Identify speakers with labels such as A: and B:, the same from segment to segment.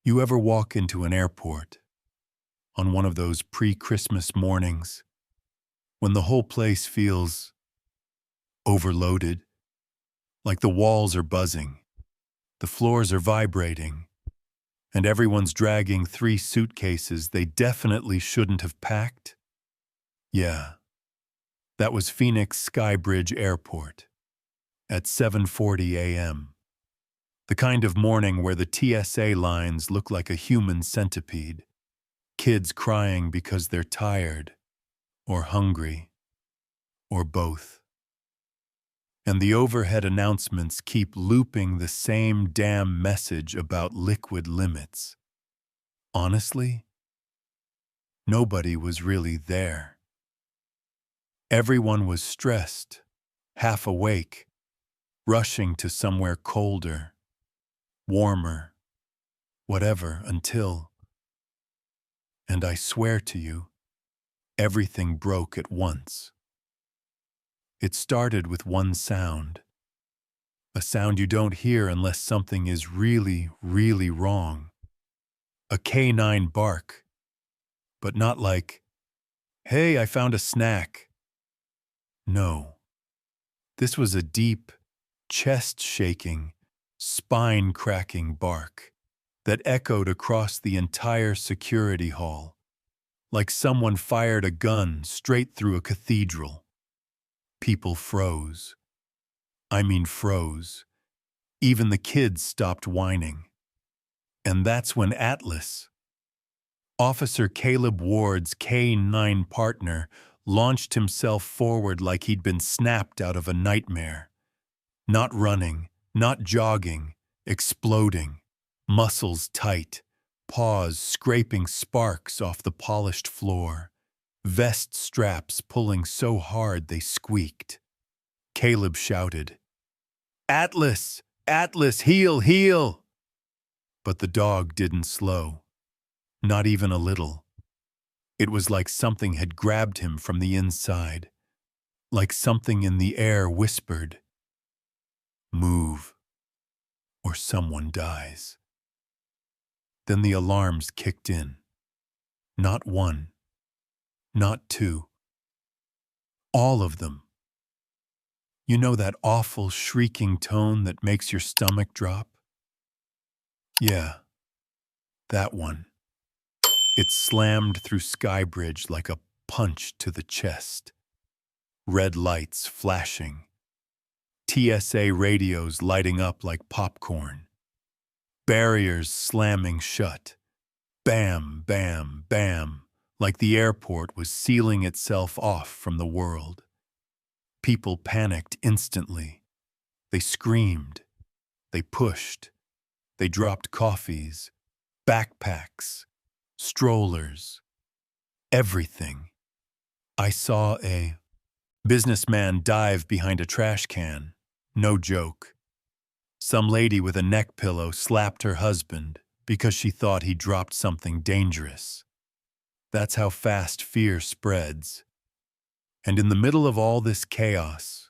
A: You ever walk into an airport on one of those pre-Christmas mornings when the whole place feels overloaded, like the walls are buzzing, the floors are vibrating, and everyone's dragging 3 suitcases they definitely shouldn't have packed? Yeah, that was Phoenix Skybridge Airport at 7:40 a.m. The kind of morning where the TSA lines look like a human centipede. Kids crying because they're tired, or hungry, or both. And the overhead announcements keep looping the same damn message about liquid limits. Honestly, nobody was really there. Everyone was stressed, half awake, rushing to somewhere colder, warmer, whatever, until, and I swear to you, everything broke at once. It started with one sound, a sound you don't hear unless something is really, really wrong. A canine bark, but not like, "Hey, I found a snack." No, this was a deep, chest-shaking, spine-cracking bark that echoed across the entire security hall, like someone fired a gun straight through a cathedral. People froze. I mean froze. Even the kids stopped whining. And that's when Atlas, Officer Caleb Ward's K-9 partner, launched himself forward like he'd been snapped out of a nightmare. Not running, not jogging, exploding, muscles tight, paws scraping sparks off the polished floor, vest straps pulling so hard they squeaked. Caleb shouted, "Atlas! Atlas, heel, heel!" But the dog didn't slow, not even a little. It was like something had grabbed him from the inside, like something in the air whispered, "Move, or someone dies." Then the alarms kicked in. Not one, not two. All of them. You know that awful shrieking tone that makes your stomach drop? Yeah, that one. It slammed through Skybridge like a punch to the chest. Red lights flashing. TSA radios lighting up like popcorn. Barriers slamming shut. Bam, bam, bam, like the airport was sealing itself off from the world. People panicked instantly. They screamed. They pushed. They dropped coffees, backpacks, strollers, everything. I saw a businessman dive behind a trash can. No joke. Some lady with a neck pillow slapped her husband because she thought he dropped something dangerous. That's how fast fear spreads. And in the middle of all this chaos,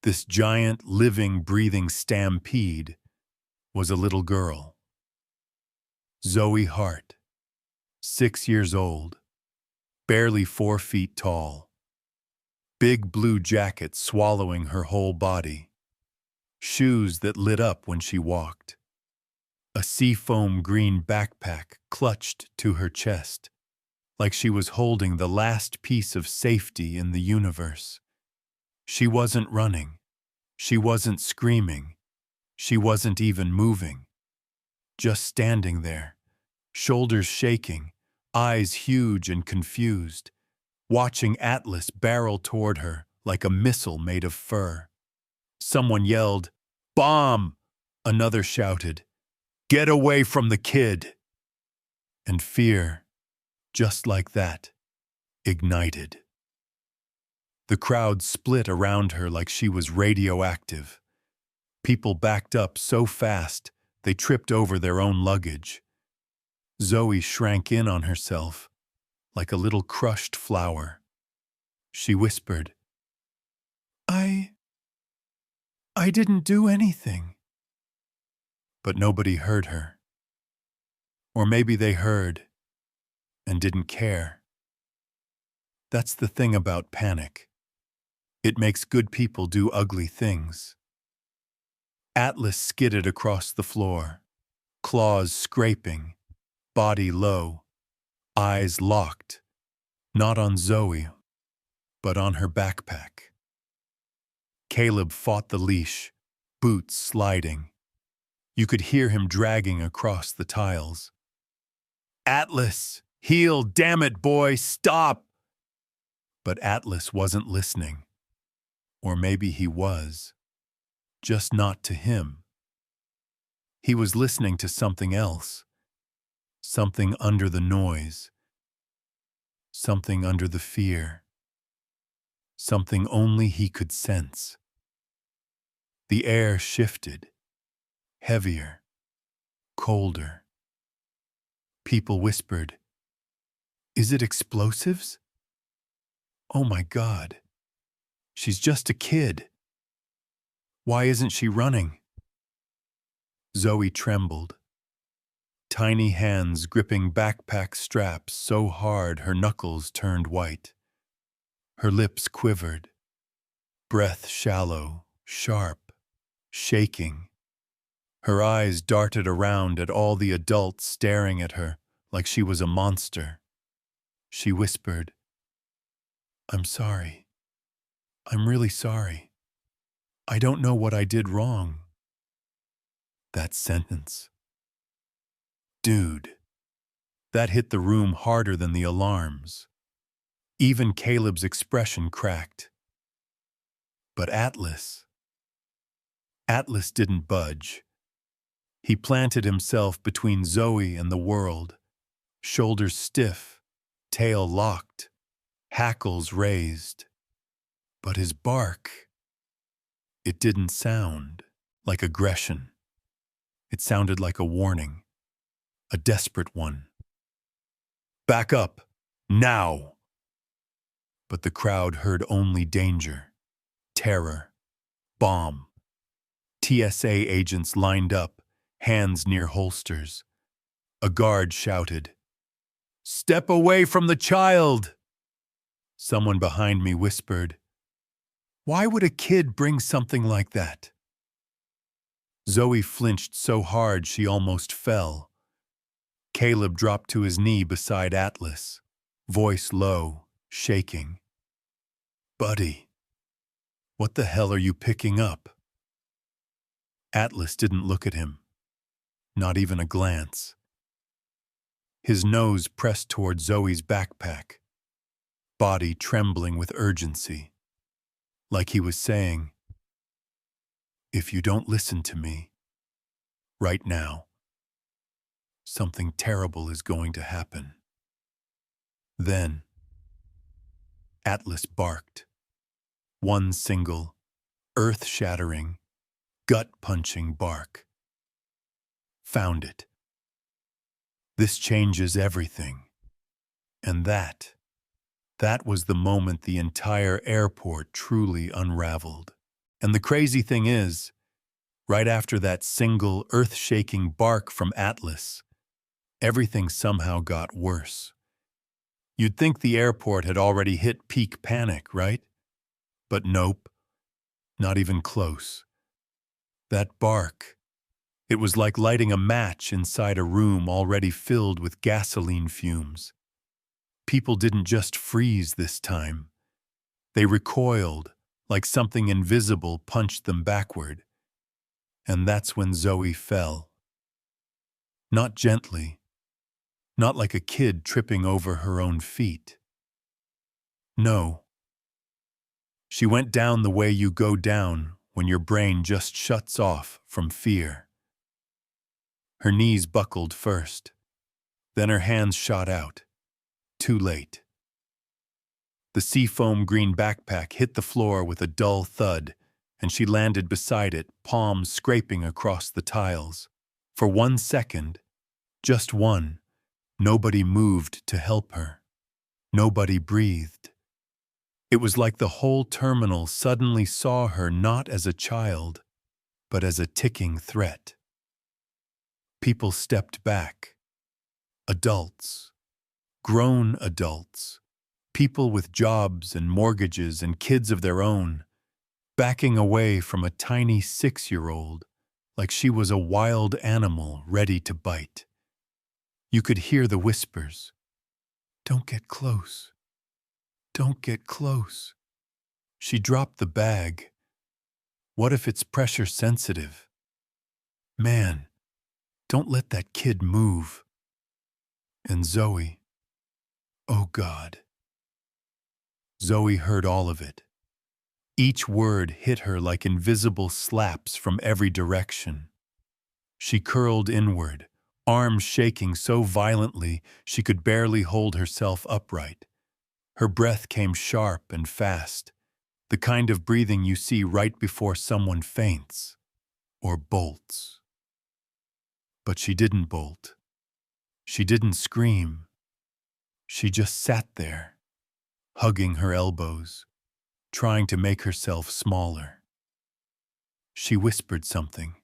A: this giant, living, breathing stampede, was a little girl. Zoe Hart, 6 years old, barely 4 feet tall. Big blue jacket swallowing her whole body. Shoes that lit up when she walked. A seafoam green backpack clutched to her chest, like she was holding the last piece of safety in the universe. She wasn't running. She wasn't screaming. She wasn't even moving. Just standing there, shoulders shaking, eyes huge and confused, watching Atlas barrel toward her like a missile made of fur. Someone yelled, "Bomb!" Another shouted, "Get away from the kid!" And fear, just like that, ignited. The crowd split around her like she was radioactive. People backed up so fast they tripped over their own luggage. Zoe shrank in on herself like a little crushed flower. She whispered, I didn't do anything." But nobody heard her. Or maybe they heard and didn't care. That's the thing about panic. It makes good people do ugly things. Atlas skidded across the floor, claws scraping, body low, eyes locked, not on Zoe, but on her backpack. Caleb fought the leash, boots sliding. You could hear him dragging across the tiles. Atlas, heel, damn it, boy, stop! But Atlas wasn't listening. Or maybe he was, just not to him. He was listening to something else, something under the noise, something under the fear, something only he could sense. The air shifted, heavier, colder. People whispered, "Is it explosives? Oh my God, she's just a kid. Why isn't she running?" Zoe trembled, tiny hands gripping backpack straps so hard her knuckles turned white. Her lips quivered, breath shallow, sharp, shaking. Her eyes darted around at all the adults staring at her like she was a monster. She whispered, "I'm sorry. I'm really sorry. I don't know what I did wrong." That sentence. Dude, that hit the room harder than the alarms. Even Caleb's expression cracked. But Atlas didn't budge. He planted himself between Zoe and the world, shoulders stiff, tail locked, hackles raised. But his bark, it didn't sound like aggression. It sounded like a warning, a desperate one. "Back up, now!" But the crowd heard only danger, terror, bomb. TSA agents lined up, hands near holsters. A guard shouted, "Step away from the child!" Someone behind me whispered, "Why would a kid bring something like that?" Zoe flinched so hard she almost fell. Caleb dropped to his knee beside Atlas, voice low, shaking. "Buddy, what the hell are you picking up?" Atlas didn't look at him, not even a glance. His nose pressed toward Zoe's backpack, body trembling with urgency, like he was saying, "If you don't listen to me, right now, something terrible is going to happen." Then, Atlas barked. One single, earth-shattering, gut-punching bark. Found it. This changes everything. And that was the moment the entire airport truly unraveled. And the crazy thing is, right after that single earth-shaking bark from Atlas, everything somehow got worse. You'd think the airport had already hit peak panic, right? But nope, not even close. That bark, it was like lighting a match inside a room already filled with gasoline fumes. People didn't just freeze this time. They recoiled, like something invisible punched them backward. And that's when Zoe fell. Not gently, not like a kid tripping over her own feet. No. She went down the way you go down when your brain just shuts off from fear. Her knees buckled first, then her hands shot out. Too late. The seafoam green backpack hit the floor with a dull thud, and she landed beside it, palms scraping across the tiles. For 1 second, just one, nobody moved to help her. Nobody breathed. It was like the whole terminal suddenly saw her not as a child, but as a ticking threat. People stepped back, Adults, grown adults, people with jobs and mortgages and kids of their own, backing away from a tiny 6-year-old like she was a wild animal ready to bite. You could hear the whispers. Don't get close. Don't get close. She dropped the bag. What if it's pressure sensitive? Man, don't let that kid move. And Zoe, oh God. Zoe heard all of it. Each word hit her like invisible slaps from every direction. She curled inward, arms shaking so violently she could barely hold herself upright. Her breath came sharp and fast, the kind of breathing you see right before someone faints or bolts. But she didn't bolt. She didn't scream. She just sat there, hugging her elbows, trying to make herself smaller. She whispered something,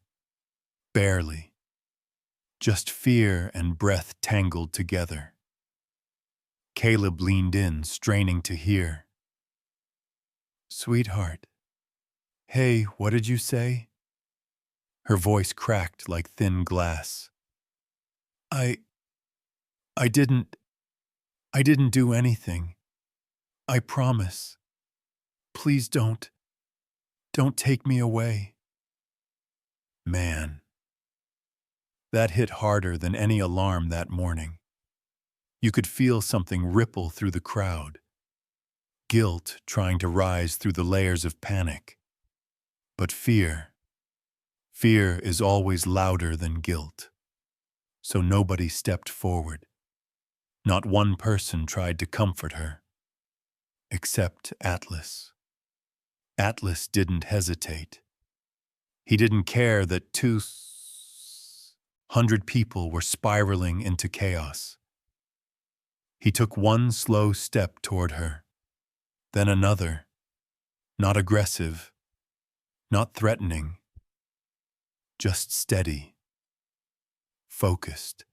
A: barely, just fear and breath tangled together. Caleb leaned in, straining to hear. Sweetheart. Hey, what did you say? Her voice cracked like thin glass. I didn't do anything. I promise. Please don't take me away. Man, that hit harder than any alarm that morning. You could feel something ripple through the crowd. Guilt trying to rise through the layers of panic. But fear is always louder than guilt. So nobody stepped forward. Not one person tried to comfort her. Except Atlas. Atlas didn't hesitate. He didn't care that 200 people were spiraling into chaos. He took one slow step toward her, then another, not aggressive, not threatening, just steady, focused.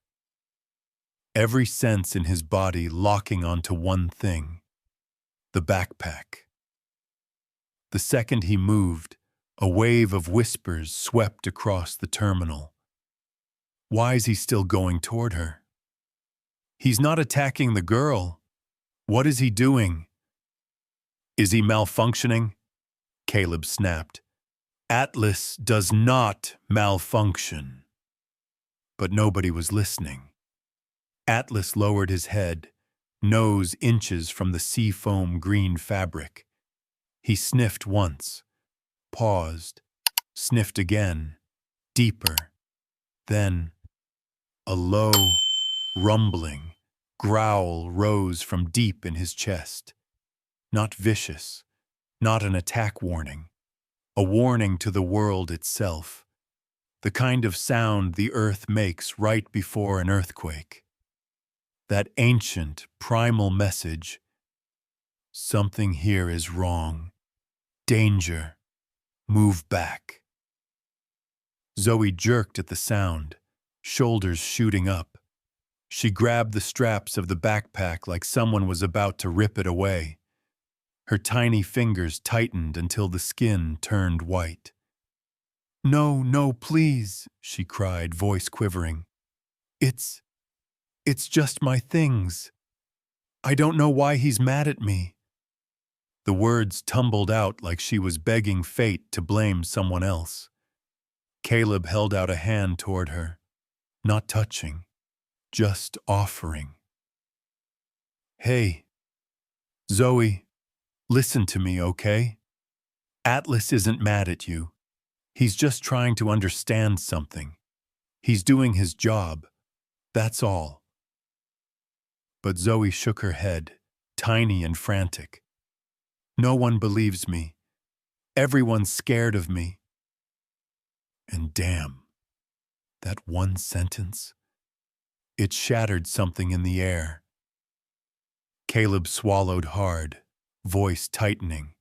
A: Every sense in his body locking onto one thing, the backpack. The second he moved, a wave of whispers swept across the terminal. Why is he still going toward her? He's not attacking the girl. What is he doing? Is he malfunctioning? Caleb snapped. Atlas does not malfunction. But nobody was listening. Atlas lowered his head, nose inches from the seafoam green fabric. He sniffed once, paused, sniffed again, deeper. Then, a low, rumbling growl rose from deep in his chest. Not vicious, not an attack warning, a warning to the world itself, the kind of sound the earth makes right before an earthquake. That ancient, primal message, something here is wrong. Danger. Move back. Zoe jerked at the sound, shoulders shooting up. She grabbed the straps of the backpack like someone was about to rip it away. Her tiny fingers tightened until the skin turned white. No, no, please, she cried, voice quivering. It's just my things. I don't know why he's mad at me. The words tumbled out like she was begging fate to blame someone else. Caleb held out a hand toward her, not touching, just offering. Hey, Zoe, listen to me, okay? Atlas isn't mad at you. He's just trying to understand something. He's doing his job. That's all. But Zoe shook her head, tiny and frantic. No one believes me. Everyone's scared of me. And damn, that one sentence, it shattered something in the air. Caleb swallowed hard, voice tightening.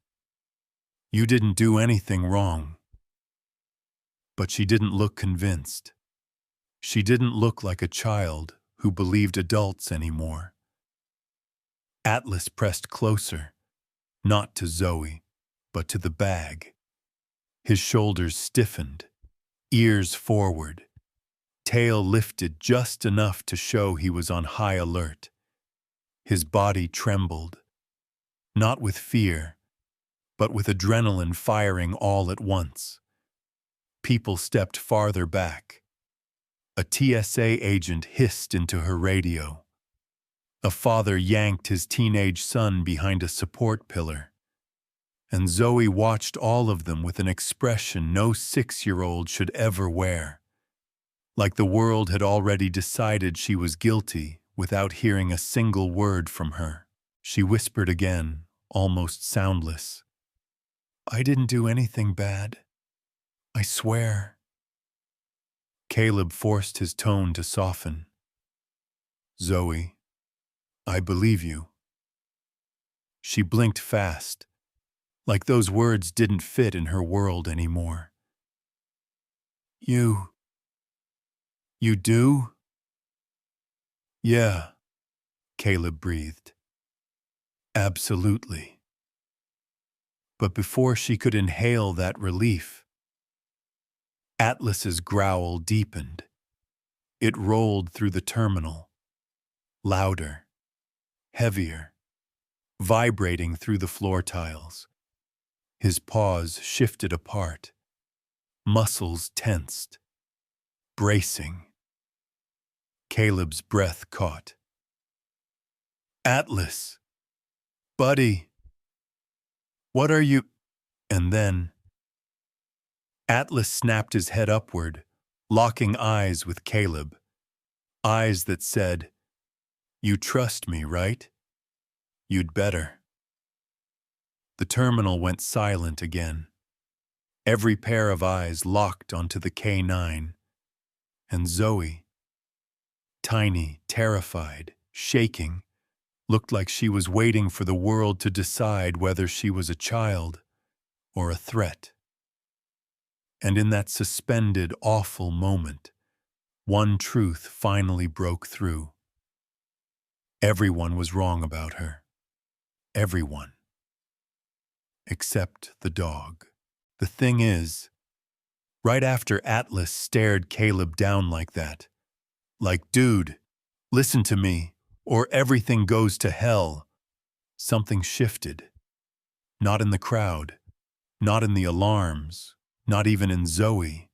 A: You didn't do anything wrong. But she didn't look convinced. She didn't look like a child who believed adults anymore. Atlas pressed closer, not to Zoe, but to the bag. His shoulders stiffened, ears forward, tail lifted just enough to show he was on high alert. His body trembled, not with fear, but with adrenaline firing all at once. People stepped farther back. A TSA agent hissed into her radio. A father yanked his teenage son behind a support pillar. And Zoe watched all of them with an expression no 6-year-old should ever wear. Like the world had already decided she was guilty without hearing a single word from her. She whispered again, almost soundless. "I didn't do anything bad. I swear." Caleb forced his tone to soften. "Zoe, I believe you." She blinked fast, like those words didn't fit in her world anymore. You do?" "Yeah," Caleb breathed. "Absolutely." But before she could inhale that relief, Atlas's growl deepened. It rolled through the terminal, louder, heavier, vibrating through the floor tiles. His paws shifted apart, muscles tensed, bracing. Caleb's breath caught. "Atlas! Buddy! What are you—" And then Atlas snapped his head upward, locking eyes with Caleb. Eyes that said, "You trust me, right? You'd better." The terminal went silent again. Every pair of eyes locked onto the K9. And Zoe, tiny, terrified, shaking, looked like she was waiting for the world to decide whether she was a child or a threat. And in that suspended, awful moment, one truth finally broke through. Everyone was wrong about her. Everyone. Except the dog. The thing is, right after Atlas stared Caleb down like that, like, "Dude, listen to me, or everything goes to hell," something shifted. Not in the crowd, not in the alarms, not even in Zoe.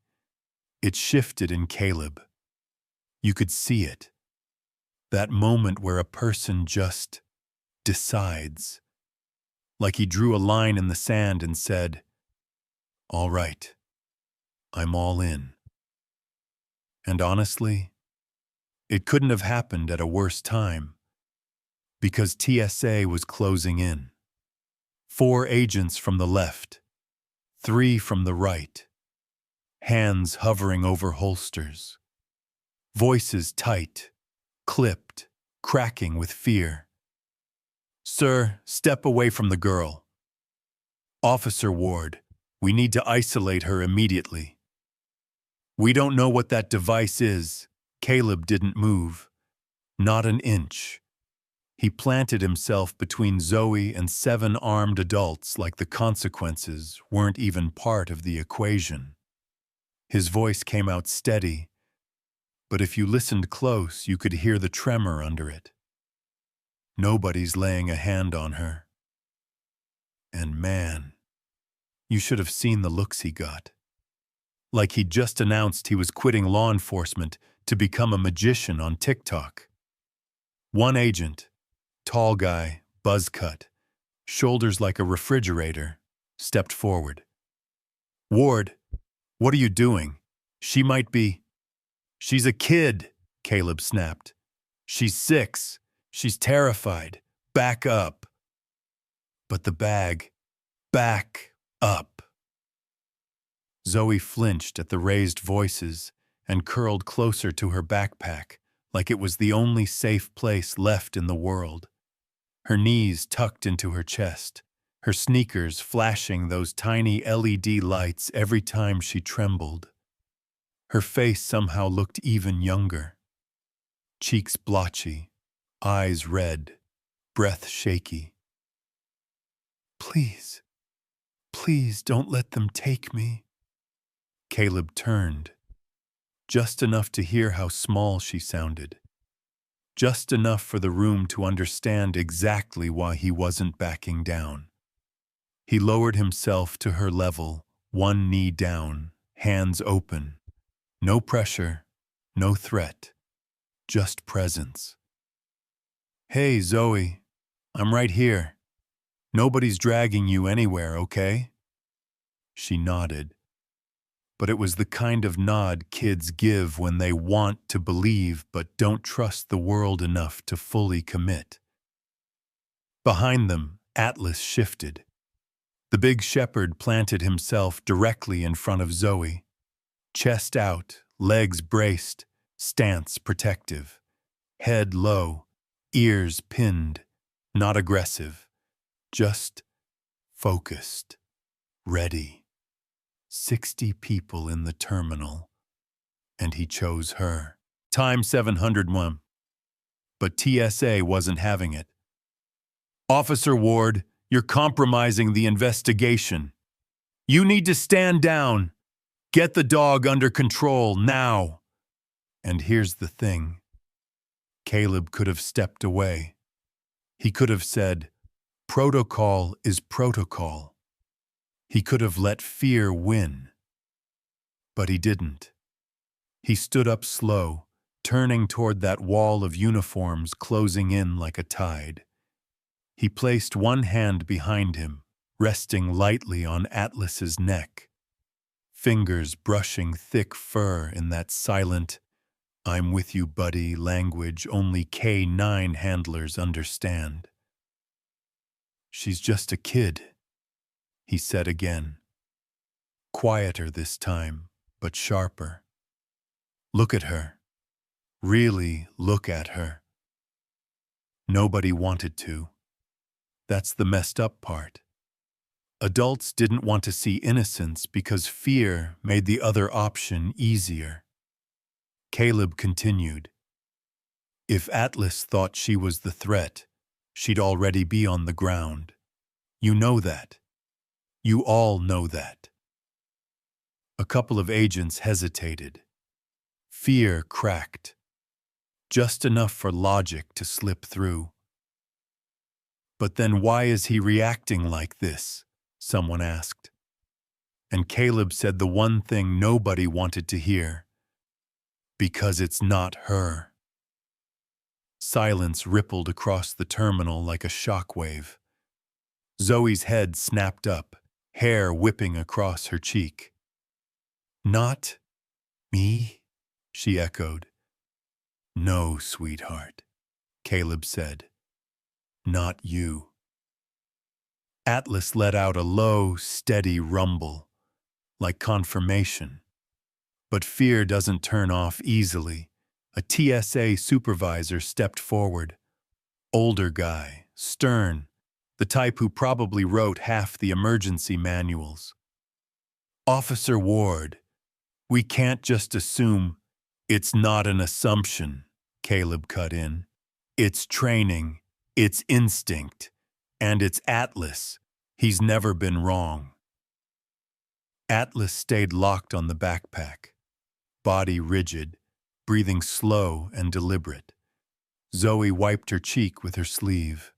A: It shifted in Caleb. You could see it. That moment where a person just decides. Like he drew a line in the sand and said, "All right, I'm all in." And honestly, it couldn't have happened at a worse time, because TSA was closing in. 4 agents from the left, 3 from the right, hands hovering over holsters, voices tight, clipped, cracking with fear. "Sir, step away from the girl. Officer Ward, we need to isolate her immediately." "We don't know what that device is." Caleb didn't move. Not an inch. He planted himself between Zoe and 7 armed adults like the consequences weren't even part of the equation. His voice came out steady, but if you listened close, you could hear the tremor under it. "Nobody's laying a hand on her." And man, you should have seen the looks he got. Like he'd just announced he was quitting law enforcement to become a magician on TikTok. One agent, tall guy, buzz cut, shoulders like a refrigerator, stepped forward. "Ward, what are you doing? She might be—" "She's a kid," Caleb snapped. "She's 6. She's terrified. Back up." But the bag, back up. Zoe flinched at the raised voices and curled closer to her backpack, like it was the only safe place left in the world. Her knees tucked into her chest, her sneakers flashing those tiny LED lights every time she trembled. Her face somehow looked even younger. cheeks blotchy, eyes red, breath shaky. Please, please don't let them take me. Caleb turned, just enough to hear how small she sounded, just enough for the room to understand exactly why he wasn't backing down. He lowered himself to her level, one knee down, hands open. No pressure, no threat, just presence. Hey, Zoe, I'm right here. Nobody's dragging you anywhere, okay? She nodded. But it was the kind of nod kids give when they want to believe but don't trust the world enough to fully commit. Behind them, Atlas shifted. The big shepherd planted himself directly in front of Zoe. Chest out, legs braced, stance protective. Head low, ears pinned, not aggressive, just focused, ready. 60 people in the terminal, and he chose her. Time 701. But TSA wasn't having it. Officer Ward, you're compromising the investigation. You need to stand down. Get the dog under control now. And here's the thing. Caleb could have stepped away. He could have said, protocol is protocol. He could have let fear win. But he didn't. He stood up slow, turning toward that wall of uniforms closing in like a tide. He placed one hand behind him, resting lightly on Atlas's neck, fingers brushing thick fur in that silent, I'm with you, buddy language only K9 handlers understand. She's just a kid, he said again. Quieter this time, but sharper. Look at her. Really look at her. Nobody wanted to. That's the messed up part. Adults didn't want to see innocence because fear made the other option easier. Caleb continued. If Atlas thought she was the threat, she'd already be on the ground. You know that. You all know that. A couple of agents hesitated. Fear cracked. Just enough for logic to slip through. But then why is he reacting like this? Someone asked. And Caleb said the one thing nobody wanted to hear. Because it's not her. Silence rippled across the terminal like a shockwave. Zoe's head snapped up, hair whipping across her cheek. Not me? She echoed. No, sweetheart, Caleb said. Not you. Atlas let out a low, steady rumble, like confirmation. But fear doesn't turn off easily. A TSA supervisor stepped forward. Older guy, stern, the type who probably wrote half the emergency manuals. Officer Ward, we can't just assume. It's not an assumption, Caleb cut in. It's training, it's instinct, and it's Atlas. He's never been wrong. Atlas stayed locked on the backpack, body rigid, breathing slow and deliberate. Zoe wiped her cheek with her sleeve.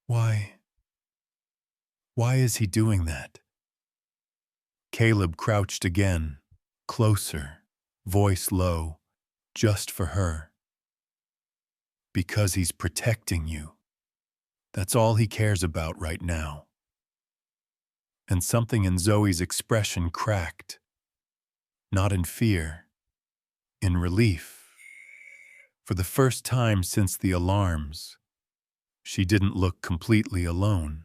A: Why is he doing that? Caleb crouched again, closer, voice low, just for her. Because he's protecting you. That's all he cares about right now. And something in Zoe's expression cracked. Not in fear, in relief. For the first time since the alarms, she didn't look completely alone.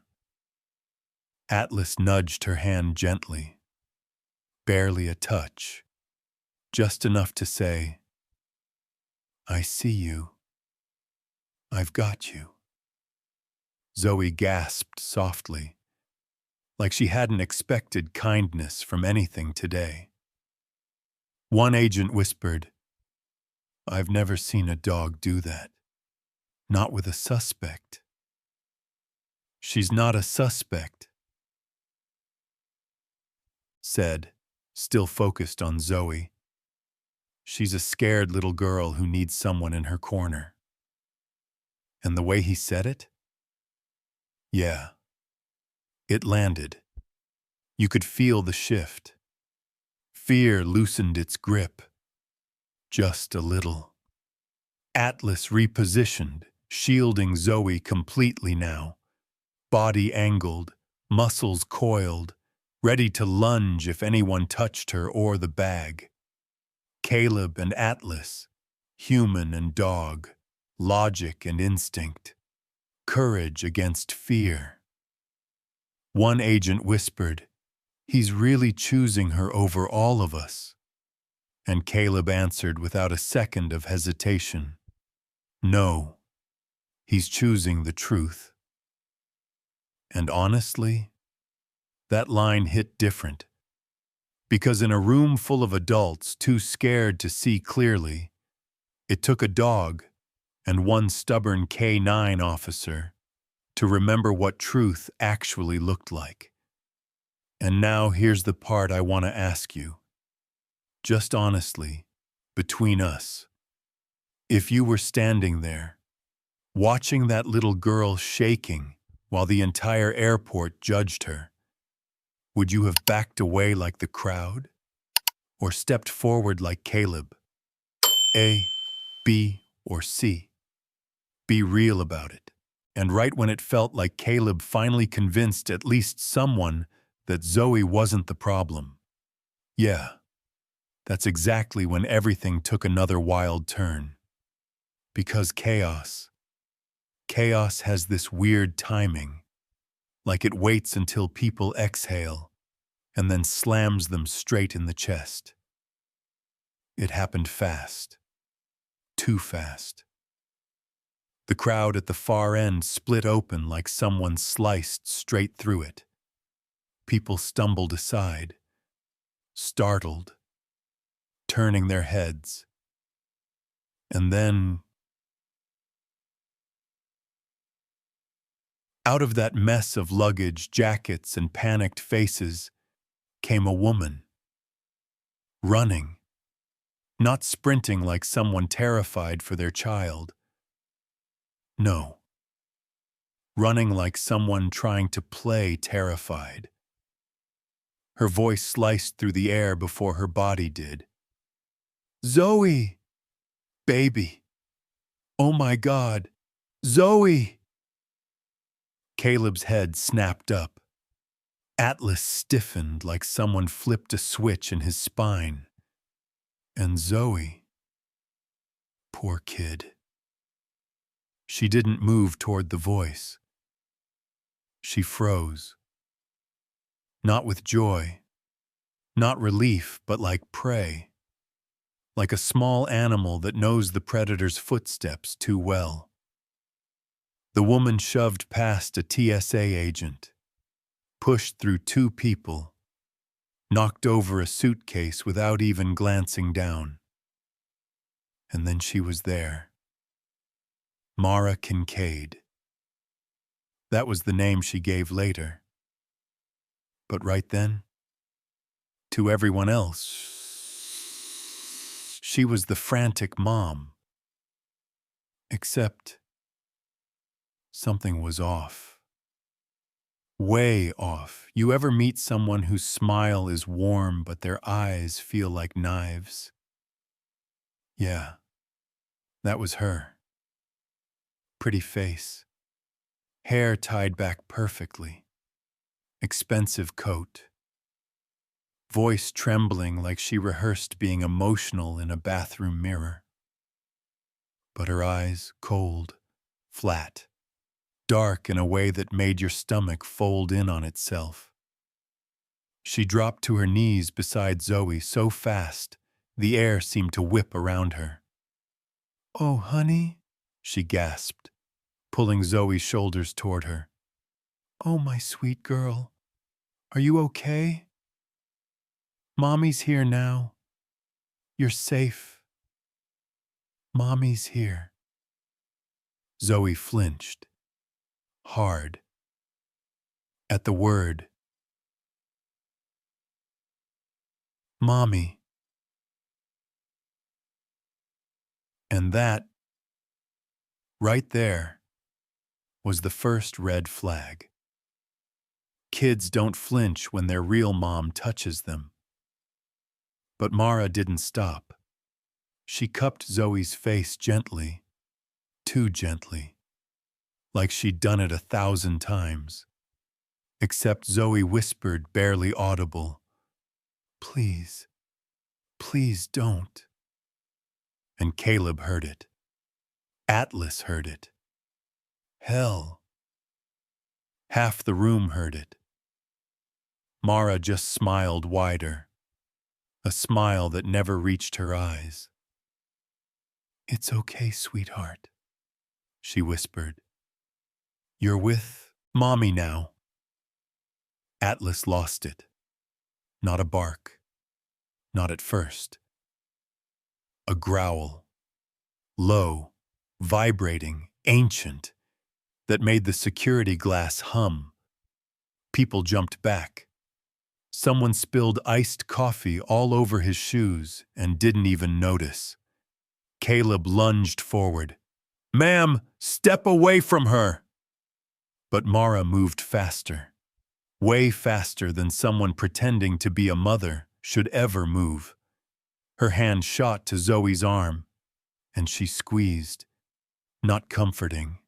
A: Atlas nudged her hand gently, barely a touch, just enough to say, I see you. I've got you. Zoe gasped softly, like she hadn't expected kindness from anything today. One agent whispered, I've never seen a dog do that. Not with a suspect. She's not a suspect, said, still focused on Zoe. She's a scared little girl who needs someone in her corner. And the way he said it? Yeah. It landed. You could feel the shift. Fear loosened its grip. Just a little. Atlas repositioned, shielding Zoe completely now. Body angled, muscles coiled, ready to lunge if anyone touched her or the bag. Caleb and Atlas, human and dog, logic and instinct, courage against fear. One agent whispered, "He's really choosing her over all of us." And Caleb answered without a second of hesitation, "No, he's choosing the truth." And honestly, that line hit different. Because in a room full of adults too scared to see clearly, it took a dog and one stubborn K-9 officer to remember what truth actually looked like. And now here's the part I want to ask you. Just honestly, between us, if you were standing there, watching that little girl shaking while the entire airport judged her, would you have backed away like the crowd? Or stepped forward like Caleb? A, B, or C? Be real about it. And right when it felt like Caleb finally convinced at least someone that Zoe wasn't the problem. Yeah, that's exactly when everything took another wild turn. Because chaos has this weird timing, like it waits until people exhale and then slams them straight in the chest. It happened fast. Too fast. The crowd at the far end split open like someone sliced straight through it. People stumbled aside, startled, turning their heads. And then, out of that mess of luggage, jackets, and panicked faces, came a woman. Running. Not sprinting like someone terrified for their child. No. Running like someone trying to play terrified. Her voice sliced through the air before her body did. "Zoe! Baby! Oh my God! Zoe!" Caleb's head snapped up. Atlas stiffened like someone flipped a switch in his spine. And Zoe, poor kid. She didn't move toward the voice. She froze. Not with joy, not relief, but like prey. Like a small animal that knows the predator's footsteps too well. The woman shoved past a TSA agent, pushed through two people, knocked over a suitcase without even glancing down. And then she was there. Mara Kincaid. That was the name she gave later. But right then, to everyone else, she was the frantic mom. Except something was off. Way off. You ever meet someone whose smile is warm but their eyes feel like knives? Yeah, that was her. Pretty face. Hair tied back perfectly. Expensive coat. Voice trembling like she rehearsed being emotional in a bathroom mirror. But her eyes cold, flat, dark in a way that made your stomach fold in on itself. She dropped to her knees beside Zoe so fast, the air seemed to whip around her. "Oh, honey," she gasped, pulling Zoe's shoulders toward her. "Oh, my sweet girl, are you okay? Mommy's here now. You're safe." Mommy's here. Zoe flinched, hard, at the word, Mommy. And that, right there, was the first red flag. Kids don't flinch when their real mom touches them. But Mara didn't stop. She cupped Zoe's face gently, too gently, like she'd done it 1,000 times. Except Zoe whispered, barely audible, "Please, please don't." And Caleb heard it. Atlas heard it. Hell, half the room heard it. Mara just smiled wider, a smile that never reached her eyes. "It's okay, sweetheart," she whispered. "You're with Mommy now." Atlas lost it. Not a bark. Not at first. A growl. Low, vibrating, ancient, that made the security glass hum. People jumped back. Someone spilled iced coffee all over his shoes and didn't even notice. Caleb lunged forward. "Ma'am, step away from her!" But Mara moved faster. Way faster than someone pretending to be a mother should ever move. Her hand shot to Zoe's arm, and she squeezed. Not comforting,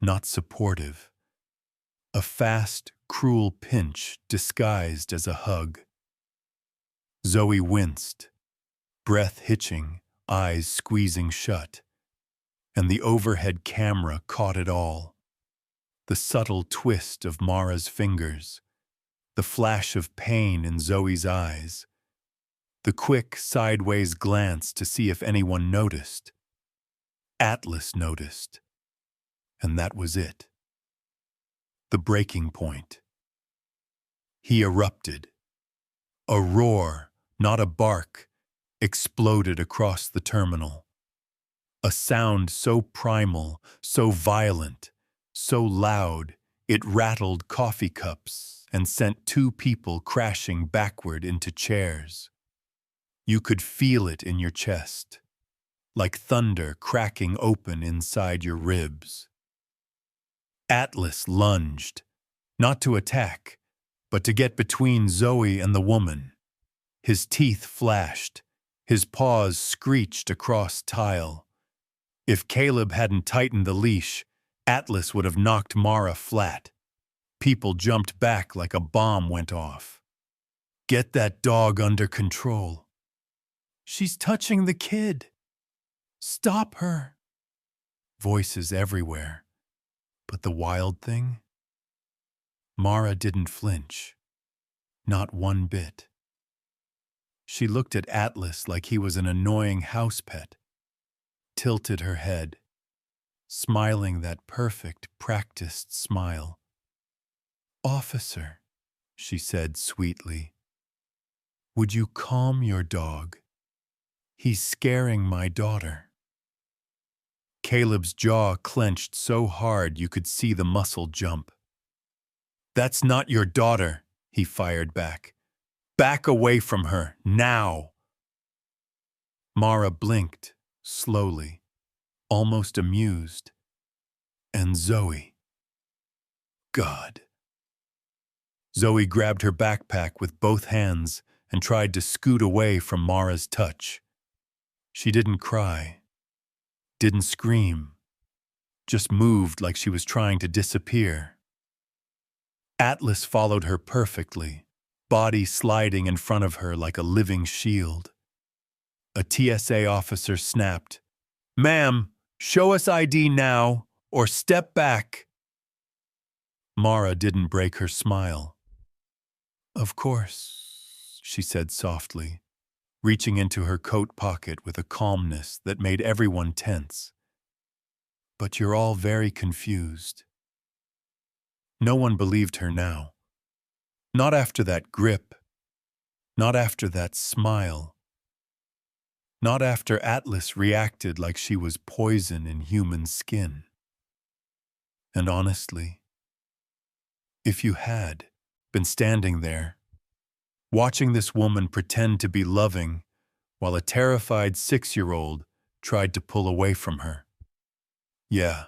A: not supportive. A fast, cruel pinch disguised as a hug. Zoe winced, breath hitching, eyes squeezing shut. And the overhead camera caught it all. The subtle twist of Mara's fingers, the flash of pain in Zoe's eyes, the quick sideways glance to see if anyone noticed. Atlas noticed, and that was it. The breaking point. He erupted. A roar, not a bark, exploded across the terminal. A sound so primal, so violent, so loud, it rattled coffee cups and sent 2 people crashing backward into chairs. You could feel it in your chest, like thunder cracking open inside your ribs. Atlas lunged, not to attack, but to get between Zoe and the woman. His teeth flashed, his paws screeched across tile. If Caleb hadn't tightened the leash, Atlas would have knocked Mara flat. People jumped back like a bomb went off. "Get that dog under control." "She's touching the kid. Stop her." Voices everywhere. But the wild thing? Mara didn't flinch. Not one bit. She looked at Atlas like he was an annoying house pet, tilted her head, smiling that perfect, practiced smile. "Officer," she said sweetly, "would you calm your dog? He's scaring my daughter." Caleb's jaw clenched so hard you could see the muscle jump. "That's not your daughter," he fired back. "Back away from her, now." Mara blinked, slowly, almost amused. And Zoe. God. Zoe grabbed her backpack with both hands and tried to scoot away from Mara's touch. She didn't cry, didn't scream, just moved like she was trying to disappear. Atlas followed her perfectly, body sliding in front of her like a living shield. A TSA officer snapped, "Ma'am, show us ID now, or step back." Mara didn't break her smile. "Of course," she said softly, reaching into her coat pocket with a calmness that made everyone tense. "But you're all very confused." No one believed her now. Not after that grip. Not after that smile. Not after Atlas reacted like she was poison in human skin. And honestly, if you had been standing there, watching this woman pretend to be loving while a terrified 6-year-old tried to pull away from her, yeah,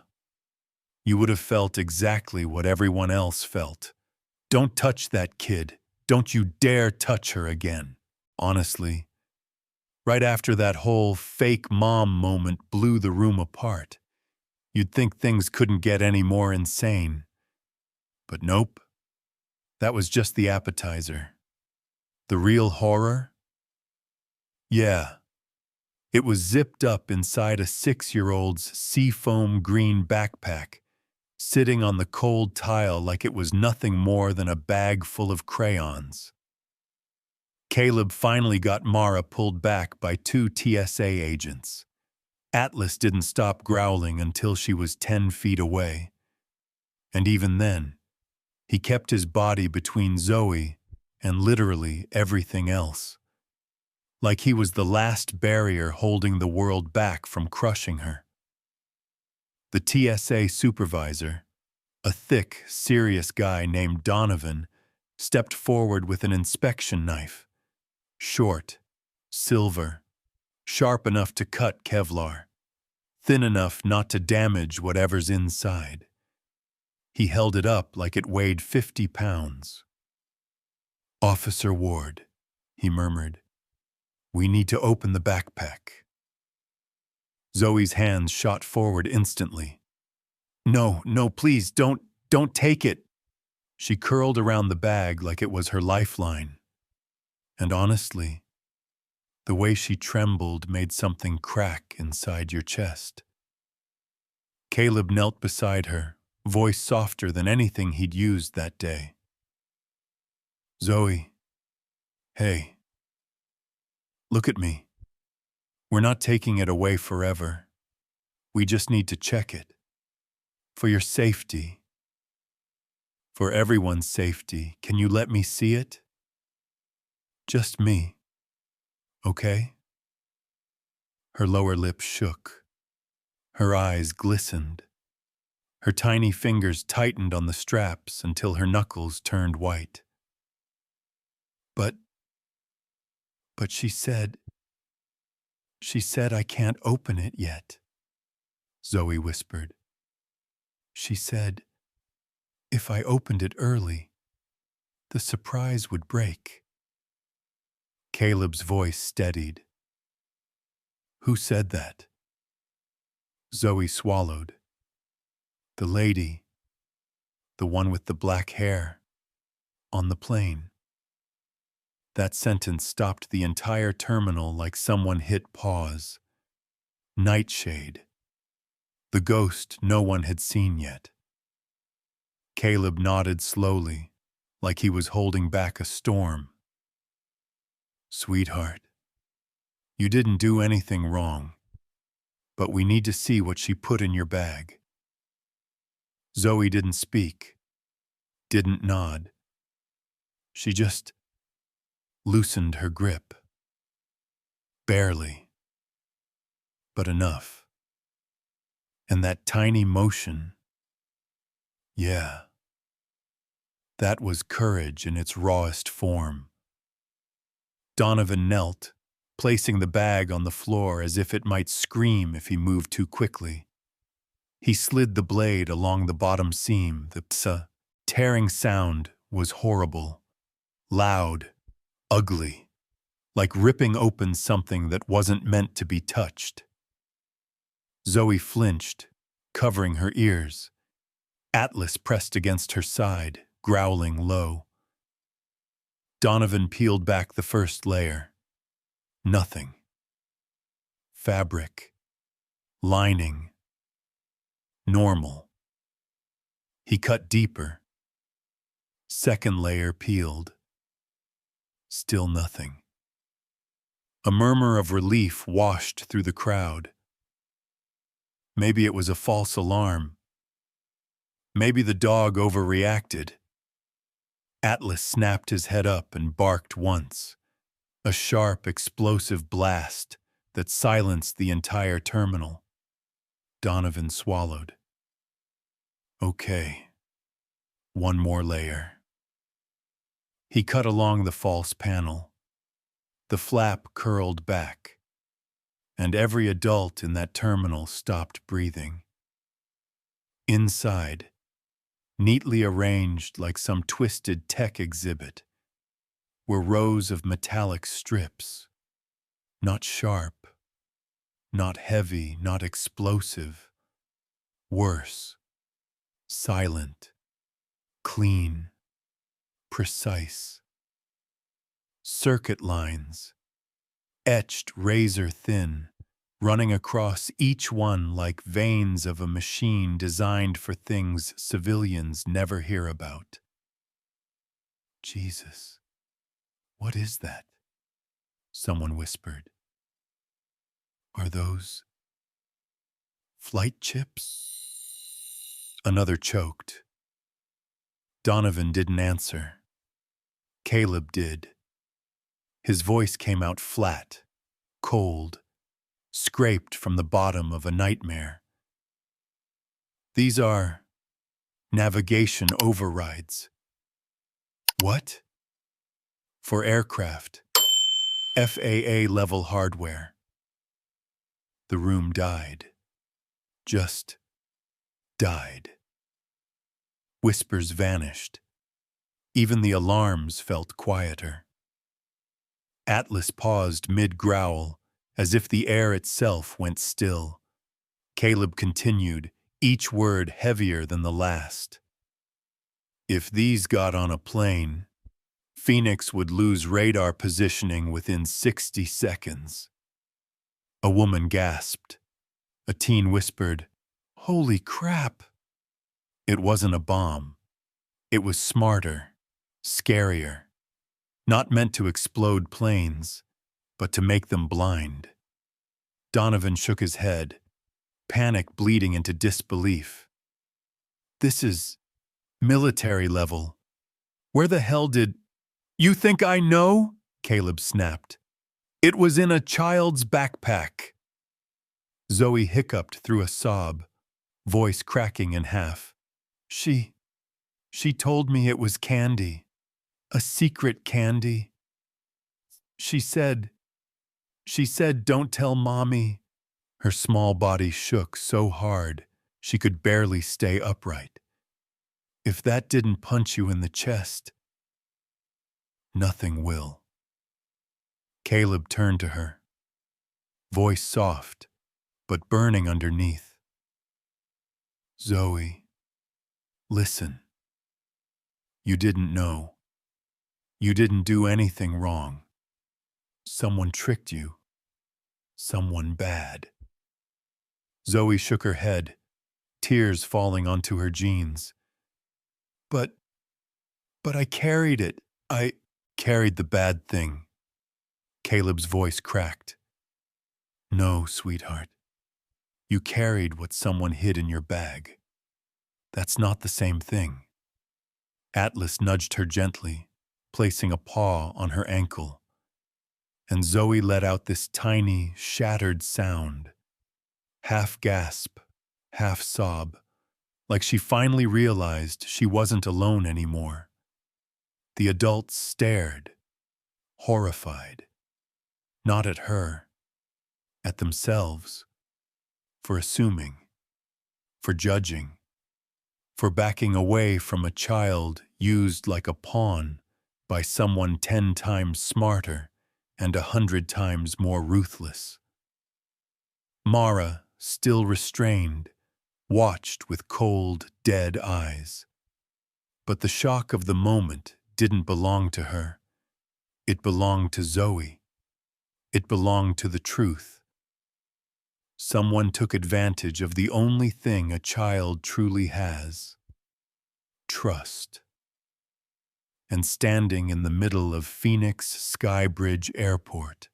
A: you would have felt exactly what everyone else felt. Don't touch that kid. Don't you dare touch her again. Honestly, right after that whole fake mom moment blew the room apart, you'd think things couldn't get any more insane. But nope, that was just the appetizer. The real horror? Yeah, it was zipped up inside a 6-year-old's seafoam green backpack, sitting on the cold tile like it was nothing more than a bag full of crayons. Caleb finally got Mara pulled back by 2 TSA agents. Atlas didn't stop growling until she was 10 feet away. And even then, he kept his body between Zoe and literally everything else, like he was the last barrier holding the world back from crushing her. The TSA supervisor, a thick, serious guy named Donovan, stepped forward with an inspection knife. Short, silver, sharp enough to cut Kevlar, thin enough not to damage whatever's inside. He held it up like it weighed 50 pounds. "Officer Ward," he murmured, "we need to open the backpack." Zoe's hands shot forward instantly. "No, no, please, don't take it." She curled around the bag like it was her lifeline. And honestly, the way she trembled made something crack inside your chest. Caleb knelt beside her, voice softer than anything he'd used that day. "Zoe, hey, look at me. We're not taking it away forever. We just need to check it. For your safety. For everyone's safety, can you let me see it? Just me. Okay?" Her lower lip shook. Her eyes glistened. Her tiny fingers tightened on the straps until her knuckles turned white. But she said I can't open it yet," Zoe whispered. "She said if I opened it early, the surprise would break." Caleb's voice steadied. "Who said that?" Zoe swallowed. "The lady, the one with the black hair, on the plane." That sentence stopped the entire terminal like someone hit pause. Nightshade. The ghost no one had seen yet. Caleb nodded slowly, like he was holding back a storm. "Sweetheart, you didn't do anything wrong, but we need to see what she put in your bag." Zoe didn't speak, didn't nod. She just loosened her grip. Barely, but enough. And that tiny motion, yeah, that was courage in its rawest form. Donovan knelt, placing the bag on the floor as if it might scream if he moved too quickly. He slid the blade along the bottom seam. The tearing sound was horrible, loud, ugly, like ripping open something that wasn't meant to be touched. Zoe flinched, covering her ears. Atlas pressed against her side, growling low. Donovan peeled back the first layer. Nothing. Fabric. Lining. Normal. He cut deeper. Second layer peeled. Still nothing. A murmur of relief washed through the crowd. Maybe it was a false alarm. Maybe the dog overreacted. Atlas snapped his head up and barked once. A sharp, explosive blast that silenced the entire terminal. Donovan swallowed. Okay, one more layer. He cut along the false panel. The flap curled back, and every adult in that terminal stopped breathing. Inside, neatly arranged like some twisted tech exhibit, were rows of metallic strips, not sharp, not heavy, not explosive. Worse, silent, clean, precise. Circuit lines, etched razor thin, running across each one like veins of a machine designed for things civilians never hear about. Jesus, what is that? Someone whispered. Are those flight chips? Another choked. Donovan didn't answer. Caleb did. His voice came out flat, cold, scraped from the bottom of a nightmare. These are navigation overrides. What? For aircraft. FAA-level hardware. The room died. Just died. Whispers vanished. Even the alarms felt quieter. Atlas paused mid-growl, as if the air itself went still. Caleb continued, each word heavier than the last. If these got on a plane, Phoenix would lose radar positioning within 60 seconds. A woman gasped. A teen whispered, "Holy crap!" It wasn't a bomb. It was smarter, scarier. Not meant to explode planes, but to make them blind. Donovan shook his head, panic bleeding into disbelief. This is military level. Where the hell did... You think I know? Caleb snapped. It was in a child's backpack. Zoe hiccuped through a sob, voice cracking in half. She told me it was candy. A secret candy. She said, don't tell Mommy. Her small body shook so hard she could barely stay upright. If that didn't punch you in the chest, nothing will. Caleb turned to her, voice soft, but burning underneath. Zoe, listen. You didn't know. You didn't do anything wrong. Someone tricked you. Someone bad. Zoe shook her head, tears falling onto her jeans. But I carried it. I carried the bad thing. Caleb's voice cracked. No, sweetheart. You carried what someone hid in your bag. That's not the same thing. Atlas nudged her gently, placing a paw on her ankle. And Zoe let out this tiny, shattered sound. Half gasp, half sob, like she finally realized she wasn't alone anymore. The adults stared, horrified. Not at her, at themselves, for assuming, for judging, for backing away from a child used like a pawn by someone 10 times smarter and 100 times more ruthless. Mara, still restrained, watched with cold, dead eyes. But the shock of the moment didn't belong to her. It belonged to Zoe. It belonged to the truth. Someone took advantage of the only thing a child truly has: trust. And standing in the middle of Phoenix Skybridge Airport,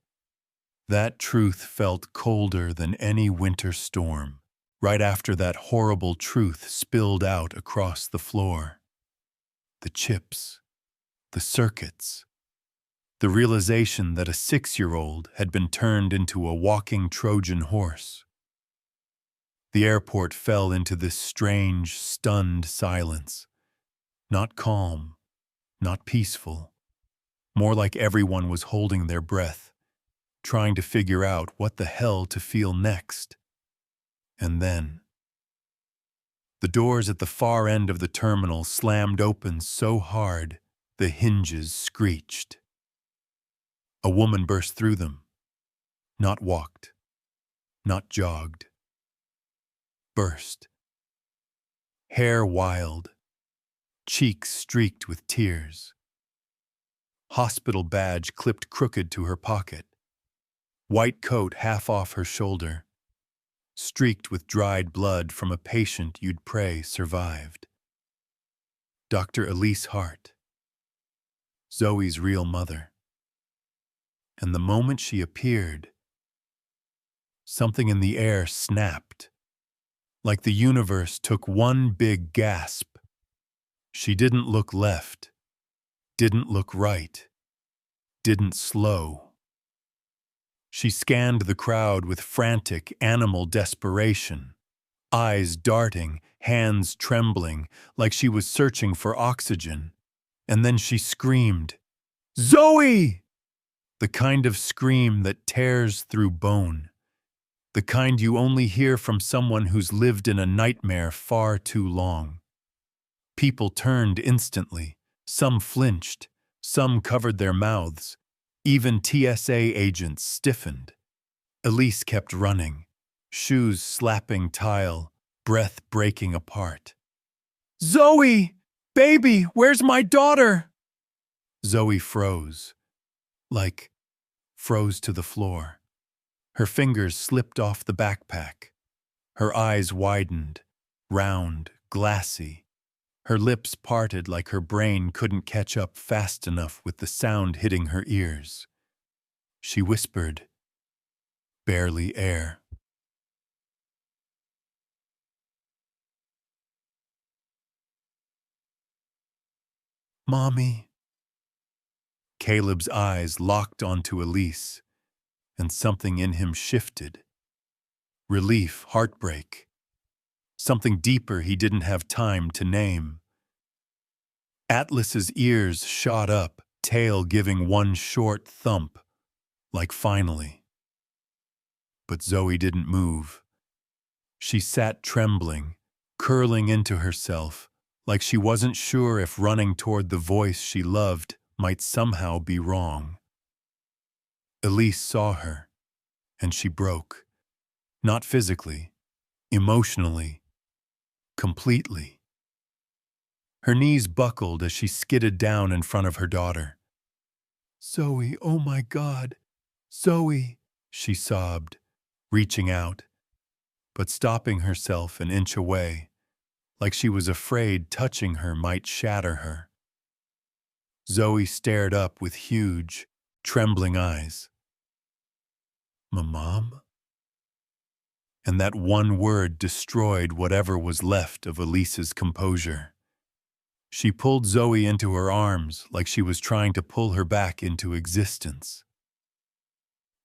A: that truth felt colder than any winter storm, right after that horrible truth spilled out across the floor. The chips, the circuits, The realization that a 6-year-old had been turned into a walking Trojan horse. The airport fell into this strange, stunned silence. Not calm, not peaceful. More like everyone was holding their breath, trying to figure out what the hell to feel next. And then, the doors at the far end of the terminal slammed open so hard, the hinges screeched. A woman burst through them. Not walked, not jogged. Burst. Hair wild, cheeks streaked with tears. Hospital badge clipped crooked to her pocket. White coat half off her shoulder. Streaked with dried blood from a patient you'd pray survived. Dr. Elise Hart. Zoe's real mother. And the moment she appeared, something in the air snapped. Like the universe took one big gasp. She didn't look left, didn't look right, didn't slow. She scanned the crowd with frantic animal desperation, eyes darting, hands trembling, like she was searching for oxygen. And then she screamed, "Zoe!" The kind of scream that tears through bone. The kind you only hear from someone who's lived in a nightmare far too long. People turned instantly. Some flinched. Some covered their mouths. Even TSA agents stiffened. Elise kept running, shoes slapping tile, breath breaking apart. "Zoe! Baby, where's my daughter?" Zoe froze. Froze to the floor. Her fingers slipped off the backpack. Her eyes widened, round, glassy. Her lips parted like her brain couldn't catch up fast enough with the sound hitting her ears. She whispered, barely air. "Mommy." Caleb's eyes locked onto Elise, and something in him shifted. Relief, heartbreak. Something deeper he didn't have time to name. Atlas's ears shot up, tail giving one short thump, like finally. But Zoe didn't move. She sat trembling, curling into herself, like she wasn't sure if running toward the voice she loved might somehow be wrong. Elise saw her, and she broke. Not physically, emotionally, completely. Her knees buckled as she skidded down in front of her daughter. "Zoe, oh my God, Zoe," she sobbed, reaching out, but stopping herself an inch away, like she was afraid touching her might shatter her. Zoe stared up with huge, trembling eyes. "Mom?" And that one word destroyed whatever was left of Elise's composure. She pulled Zoe into her arms like she was trying to pull her back into existence.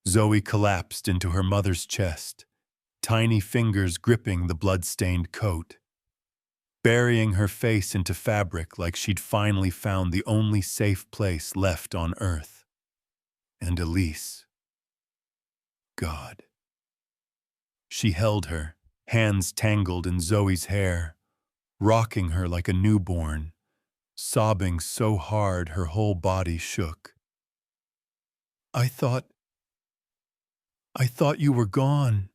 A: Zoe collapsed into her mother's chest, tiny fingers gripping the blood-stained coat, burying her face into fabric like she'd finally found the only safe place left on earth. And Elise. God. She held her, hands tangled in Zoe's hair, rocking her like a newborn, sobbing so hard her whole body shook. I thought you were gone,"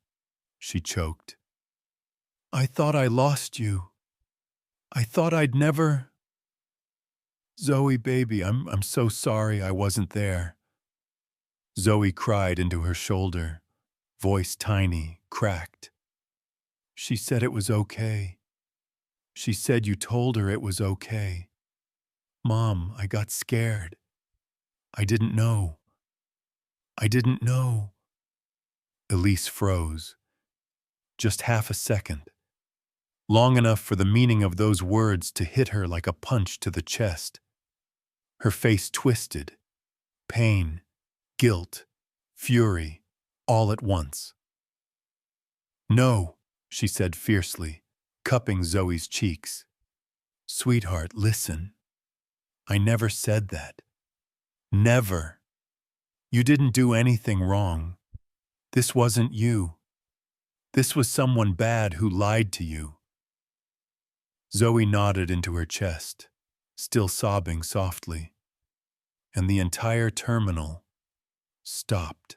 A: she choked. "I thought I lost you. I thought I'd never—" "Zoe, baby, I'm so sorry I wasn't there." Zoe cried into her shoulder, voice tiny, cracked. "She said it was okay. She said you told her it was okay. Mom, I got scared. I didn't know. I didn't know." Elise froze. Just half a second. Long enough for the meaning of those words to hit her like a punch to the chest. Her face twisted, pain, guilt, fury, all at once. "No," she said fiercely, cupping Zoe's cheeks. "Sweetheart, listen. I never said that. Never. You didn't do anything wrong. This wasn't you. This was someone bad who lied to you." Zoe nodded into her chest, still sobbing softly, and the entire terminal stopped,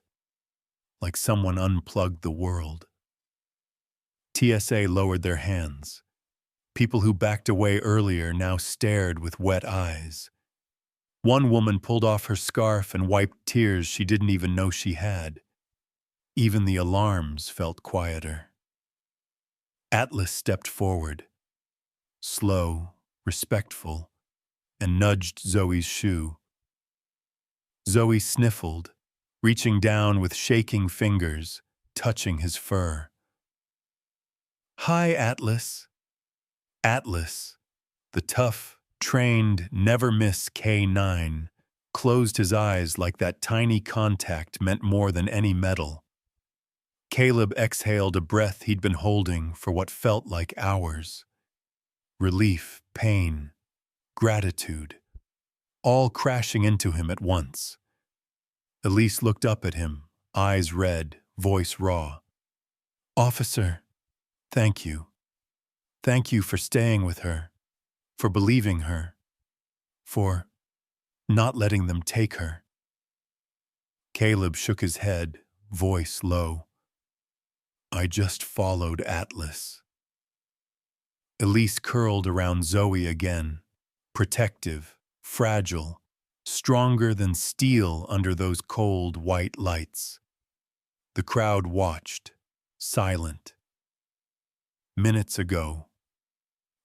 A: like someone unplugged the world. TSA lowered their hands. People who backed away earlier now stared with wet eyes. One woman pulled off her scarf and wiped tears she didn't even know she had. Even the alarms felt quieter. Atlas stepped forward, slow, respectful, and nudged Zoe's shoe. Zoe sniffled, reaching down with shaking fingers, touching his fur. "Hi, Atlas." Atlas, the tough, trained, never-miss K9, closed his eyes like that tiny contact meant more than any medal. Caleb exhaled a breath he'd been holding for what felt like hours. Relief, pain, gratitude, all crashing into him at once. Elise looked up at him, eyes red, voice raw. "Officer, thank you. Thank you for staying with her, for believing her, for not letting them take her." Caleb shook his head, voice low. "I just followed Atlas." Elise curled around Zoe again, protective, fragile, stronger than steel under those cold white lights. The crowd watched, silent. Minutes ago,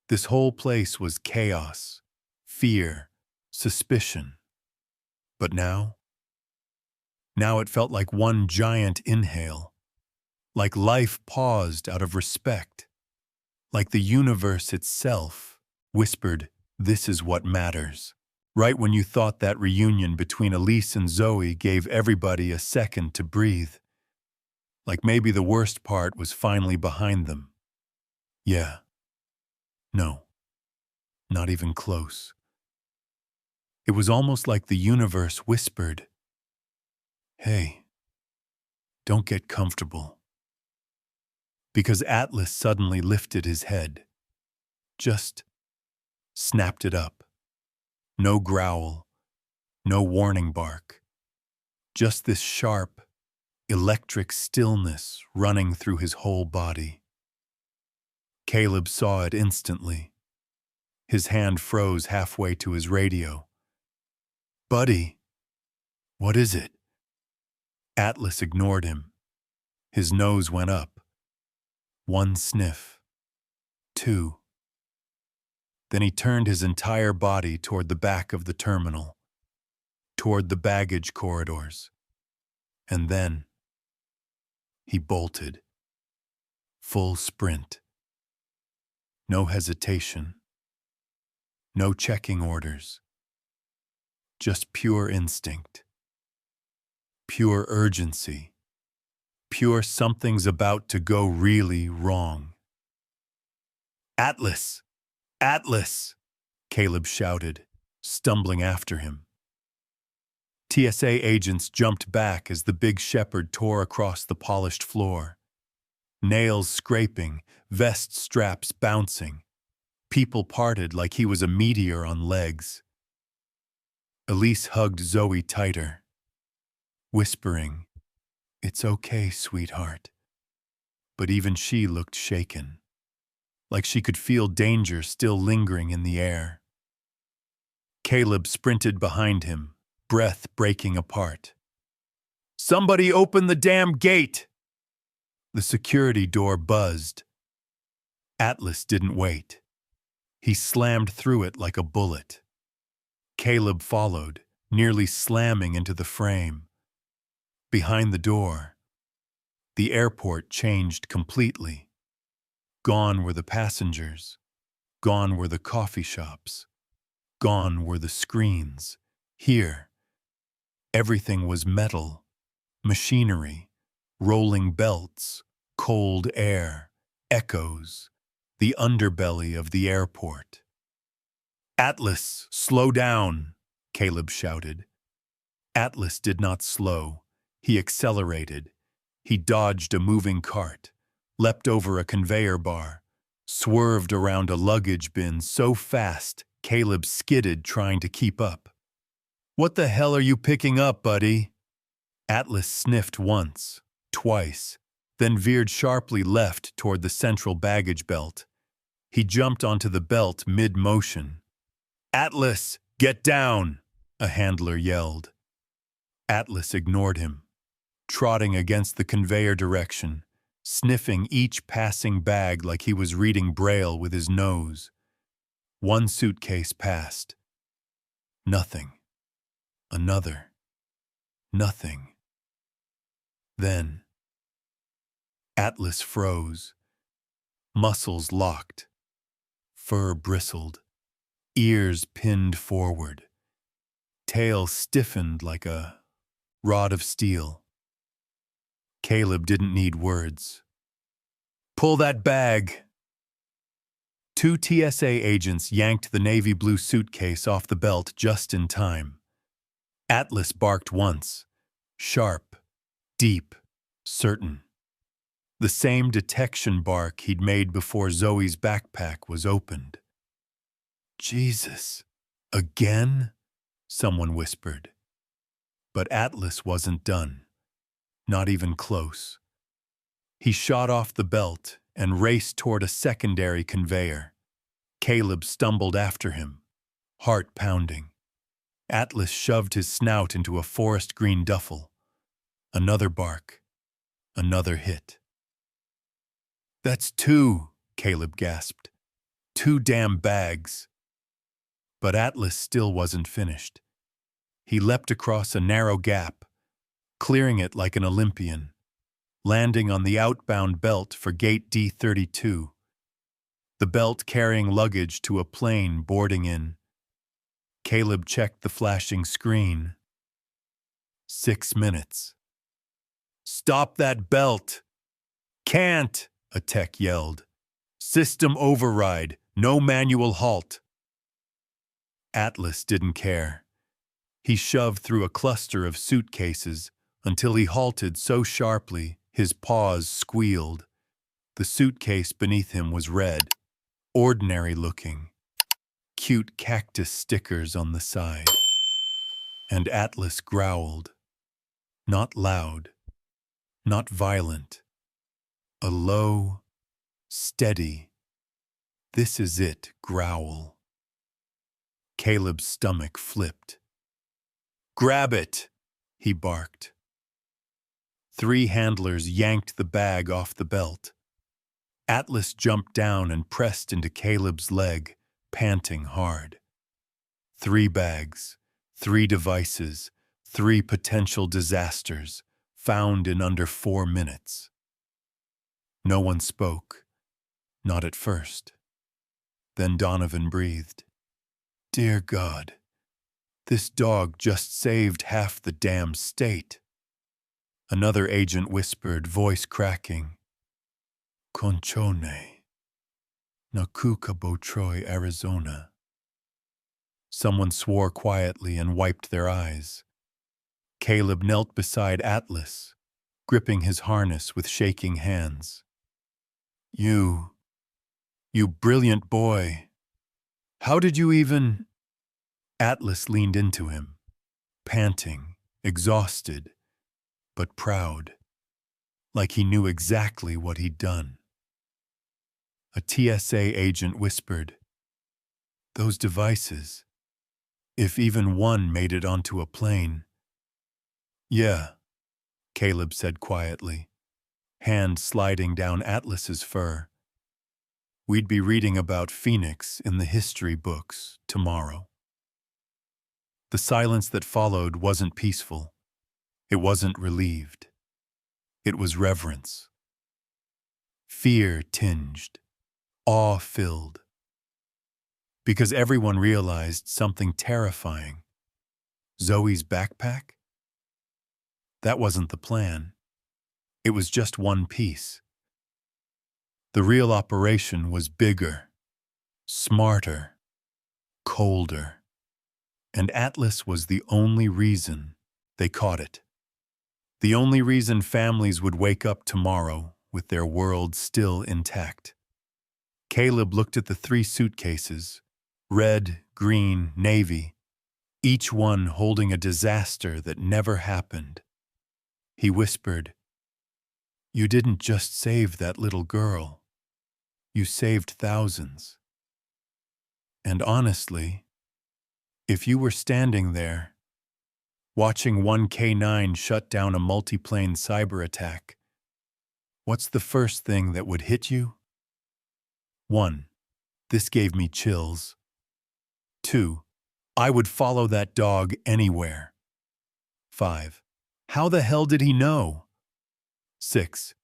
A: this whole place was chaos, fear, suspicion. But now it felt like one giant inhale, like life paused out of respect, like the universe itself whispered, "This is what matters." Right when you thought that reunion between Elise and Zoe gave everybody a second to breathe. Like maybe the worst part was finally behind them. Yeah. No. Not even close. It was almost like the universe whispered, "Hey, don't get comfortable." Because Atlas suddenly lifted his head. Just snapped it up. No growl, no warning bark. Just this sharp, electric stillness running through his whole body. Caleb saw it instantly. His hand froze halfway to his radio. "Buddy, what is it?" Atlas ignored him. His nose went up. One sniff. Two. Then he turned his entire body toward the back of the terminal, toward the baggage corridors. And then he bolted. Full sprint. No hesitation. No checking orders. Just pure instinct. Pure urgency. Pure something's about to go really wrong. "Atlas! Atlas!" Caleb shouted, stumbling after him. TSA agents jumped back as the big shepherd tore across the polished floor. Nails scraping, vest straps bouncing. People parted like he was a meteor on legs. Elise hugged Zoe tighter, whispering, "It's okay, sweetheart." But even she looked shaken, like she could feel danger still lingering in the air. Caleb sprinted behind him, breath breaking apart. "Somebody open the damn gate!" The security door buzzed. Atlas didn't wait. He slammed through it like a bullet. Caleb followed, nearly slamming into the frame. Behind the door, the airport changed completely. Gone were the passengers. Gone were the coffee shops. Gone were the screens. Here, Everything was metal, machinery, rolling belts, cold air, echoes, the underbelly of the airport. "Atlas, slow down!" Caleb shouted. Atlas did not slow. He accelerated. He dodged a moving cart, leapt over a conveyor bar, swerved around a luggage bin so fast Caleb skidded trying to keep up. "What the hell are you picking up, buddy?" Atlas sniffed once, twice, then veered sharply left toward the central baggage belt. He jumped onto the belt mid-motion. "Atlas, get down!" a handler yelled. Atlas ignored him, trotting against the conveyor direction, sniffing each passing bag like he was reading Braille with his nose. One suitcase passed. Nothing. Another. Nothing. Then Atlas froze. Muscles locked. Fur bristled. Ears pinned forward. Tail stiffened like a rod of steel. Caleb didn't need words. "Pull that bag!" Two TSA agents yanked the navy blue suitcase off the belt just in time. Atlas barked once. Sharp, deep, certain. The same detection bark he'd made before Zoe's backpack was opened. "Jesus, again?" someone whispered. But Atlas wasn't done. Not even close. He shot off the belt and raced toward a secondary conveyor. Caleb stumbled after him, heart pounding. Atlas shoved his snout into a forest green duffel. Another bark. Another hit. "That's two," Caleb gasped. "Two damn bags." But Atlas still wasn't finished. He leapt across a narrow gap, clearing it like an Olympian, landing on the outbound belt for gate D32, the belt carrying luggage to a plane boarding in. Caleb checked the flashing screen. 6 minutes. "Stop that belt!" "Can't!" a tech yelled. "System override. No manual halt." Atlas didn't care. He shoved through a cluster of suitcases until he halted so sharply his paws squealed. The suitcase beneath him was red, ordinary looking, cute cactus stickers on the side. And Atlas growled. Not loud, not violent. A low, steady, "This is it" growl. Caleb's stomach flipped. "Grab it!" he barked. 3 handlers yanked the bag off the belt. Atlas jumped down and pressed into Caleb's leg, panting hard. 3 bags, 3 devices, 3 potential disasters, found in under 4 minutes. No one spoke, not at first. Then Donovan breathed. "Dear God, this dog just saved half the damn state." Another agent whispered, voice cracking. "Conchone, Nakuka Troy, Arizona." Someone swore quietly and wiped their eyes. Caleb knelt beside Atlas, gripping his harness with shaking hands. You brilliant boy. How did you even—" Atlas leaned into him, panting, exhausted, but proud, like he knew exactly what he'd done. A TSA agent whispered, "Those devices, if even one made it onto a plane." "Yeah," Caleb said quietly, hand sliding down Atlas's fur. "We'd be reading about Phoenix in the history books tomorrow." The silence that followed wasn't peaceful. It wasn't relieved. It was reverence. Fear tinged, awe-filled. Because everyone realized something terrifying. Zoe's backpack? That wasn't the plan. It was just one piece. The real operation was bigger, smarter, colder. And Atlas was the only reason they caught it. The only reason families would wake up tomorrow with their world still intact. Caleb looked at the 3 suitcases, red, green, navy, each one holding a disaster that never happened. He whispered, "You didn't just save that little girl. You saved thousands." And honestly, if you were standing there, watching one K-9 shut down a multiplane cyber attack, what's the first thing that would hit you? 1. This gave me chills. 2. I would follow that dog anywhere. 5. How the hell did he know? 6.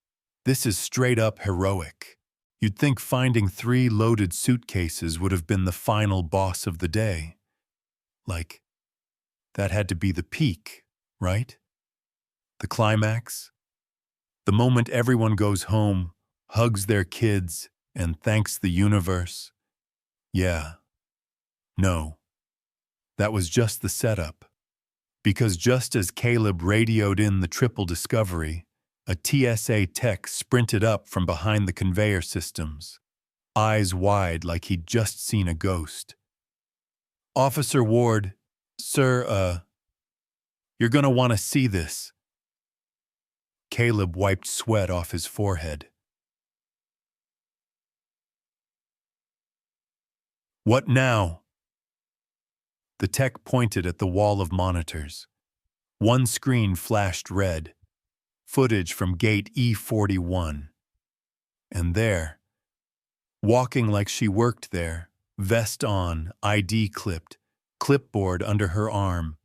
A: This is straight up heroic. You'd think finding 3 loaded suitcases would have been the final boss of the day. Like, that had to be the peak, right? The climax? The moment everyone goes home, hugs their kids, and thanks the universe? Yeah. No. That was just the setup. Because just as Caleb radioed in the triple discovery, a TSA tech sprinted up from behind the conveyor systems, eyes wide like he'd just seen a ghost. "Officer Ward, sir, you're gonna want to see this." Caleb wiped sweat off his forehead. "What now?" The tech pointed at the wall of monitors. One screen flashed red, footage from gate E41. And there, walking like she worked there, vest on, ID clipped, clipboard under her arm,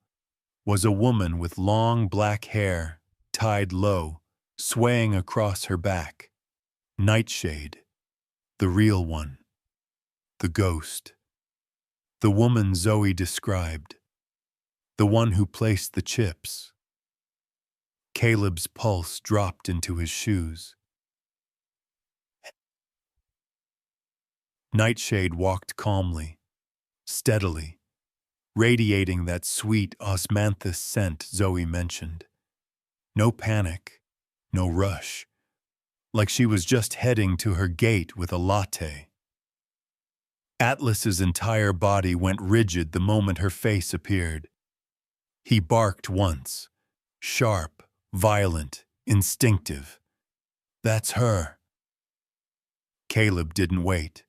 A: was a woman with long black hair, tied low, swaying across her back. Nightshade, the real one, the ghost. The woman Zoe described, the one who placed the chips. Caleb's pulse dropped into his shoes. Nightshade walked calmly, steadily, radiating that sweet osmanthus scent Zoe mentioned. No panic, no rush, like she was just heading to her gate with a latte. Atlas's entire body went rigid the moment her face appeared. He barked once, sharp, violent, instinctive. "That's her." Caleb didn't wait.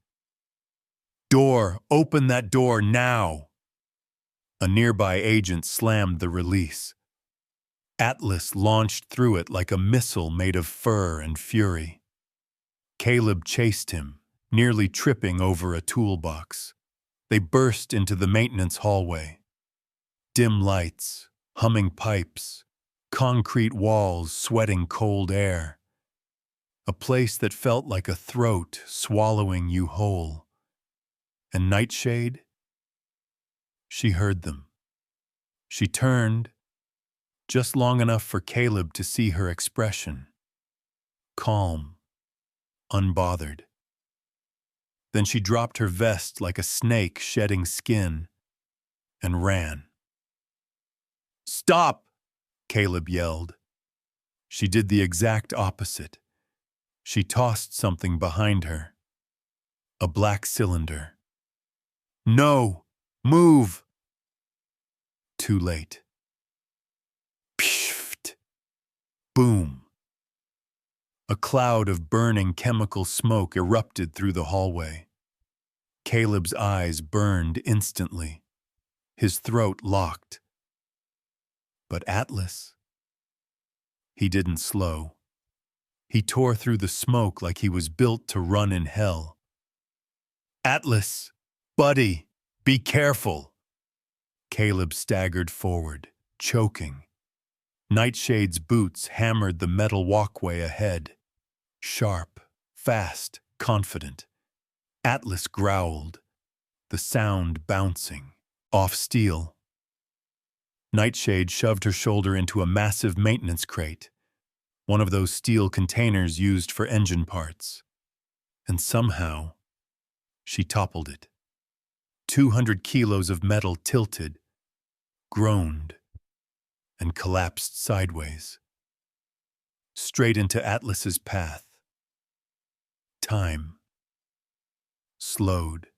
A: "Door, open that door now!" A nearby agent slammed the release. Atlas launched through it like a missile made of fur and fury. Caleb chased him, nearly tripping over a toolbox. They burst into the maintenance hallway. Dim lights, humming pipes, concrete walls sweating cold air. A place that felt like a throat swallowing you whole. And Nightshade? She heard them. She turned, just long enough for Caleb to see her expression. Calm, unbothered. Then she dropped her vest like a snake shedding skin and ran. "Stop!" Caleb yelled. She did the exact opposite. She tossed something behind her. A black cylinder. "No! Move!" Too late. Pfft! Boom! A cloud of burning chemical smoke erupted through the hallway. Caleb's eyes burned instantly. His throat locked. But Atlas? He didn't slow. He tore through the smoke like he was built to run in hell. "Atlas! Buddy! Be careful!" Caleb staggered forward, choking. Nightshade's boots hammered the metal walkway ahead. Sharp, fast, confident. Atlas growled, the sound bouncing, off steel. Nightshade shoved her shoulder into a massive maintenance crate, one of those steel containers used for engine parts. And somehow, she toppled it. 200 kilos of metal tilted, groaned, and collapsed sideways, straight into Atlas's path. Time slowed.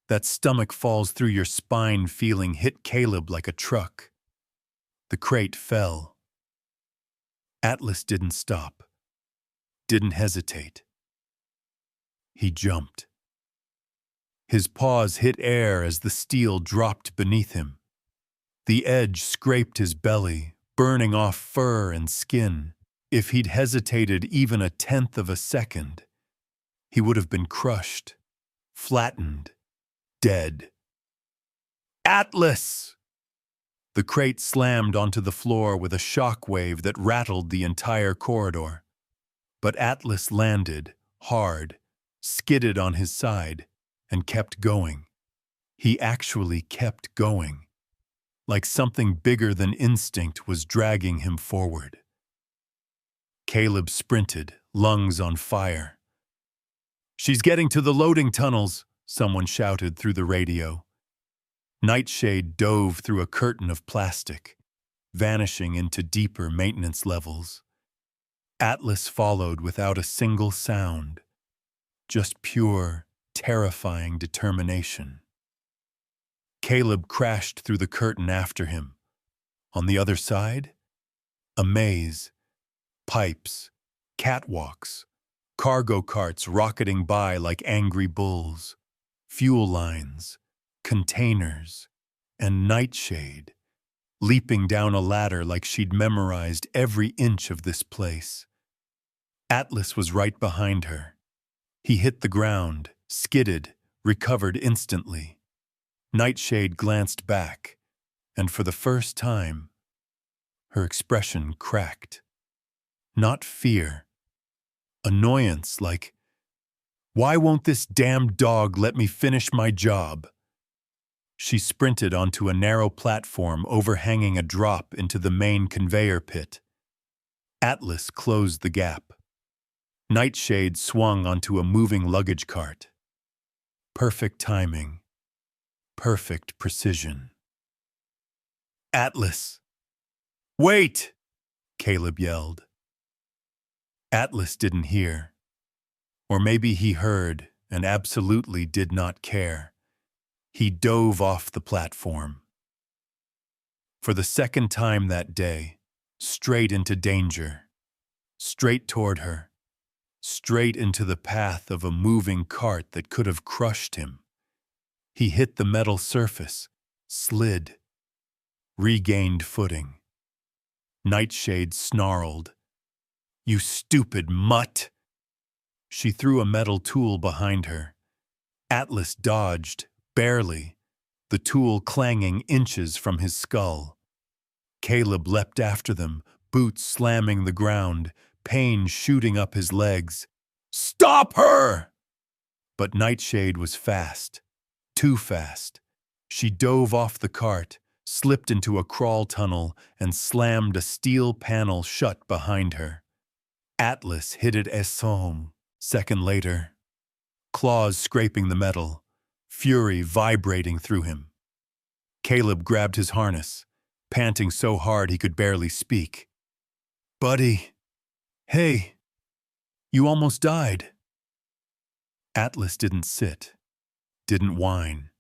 A: That stomach falls through your spine feeling hit Caleb like a truck. The crate fell. Atlas didn't stop, didn't hesitate. He jumped. His paws hit air as the steel dropped beneath him. The edge scraped his belly, burning off fur and skin. If he'd hesitated even a tenth of a second, he would have been crushed, flattened, dead. Atlas! The crate slammed onto the floor with a shock wave that rattled the entire corridor. But Atlas landed, hard, skidded on his side, and kept going. He actually kept going, like something bigger than instinct was dragging him forward. Caleb sprinted, lungs on fire. "She's getting to the loading tunnels," someone shouted through the radio. Nightshade dove through a curtain of plastic, vanishing into deeper maintenance levels. Atlas followed without a single sound, just pure, terrifying determination. Caleb crashed through the curtain after him. On the other side, a maze, pipes, catwalks, cargo carts rocketing by like angry bulls, fuel lines, containers, and Nightshade, leaping down a ladder like she'd memorized every inch of this place. Atlas was right behind her. He hit the ground, skidded, recovered instantly. Nightshade glanced back, and for the first time, her expression cracked. Not fear. Annoyance, like, "Why won't this damned dog let me finish my job?" She sprinted onto a narrow platform overhanging a drop into the main conveyor pit. Atlas closed the gap. Nightshade swung onto a moving luggage cart. Perfect timing. Perfect precision. "Atlas!" "Wait!" Caleb yelled. Atlas didn't hear. Or maybe he heard and absolutely did not care. He dove off the platform. For the second time that day, straight into danger. Straight toward her. Straight into the path of a moving cart that could have crushed him. He hit the metal surface, slid, regained footing. Nightshade snarled, "You stupid mutt!" She threw a metal tool behind her. Atlas dodged, barely, the tool clanging inches from his skull. Caleb leapt after them, boots slamming the ground, pain shooting up his legs. "Stop her!" But Nightshade was fast, too fast. She dove off the cart, slipped into a crawl tunnel, and slammed a steel panel shut behind her. Atlas hit it as home. Second later, claws scraping the metal, fury vibrating through him. Caleb grabbed his harness, panting so hard he could barely speak. "Buddy, hey, you almost died." Atlas didn't sit, didn't whine,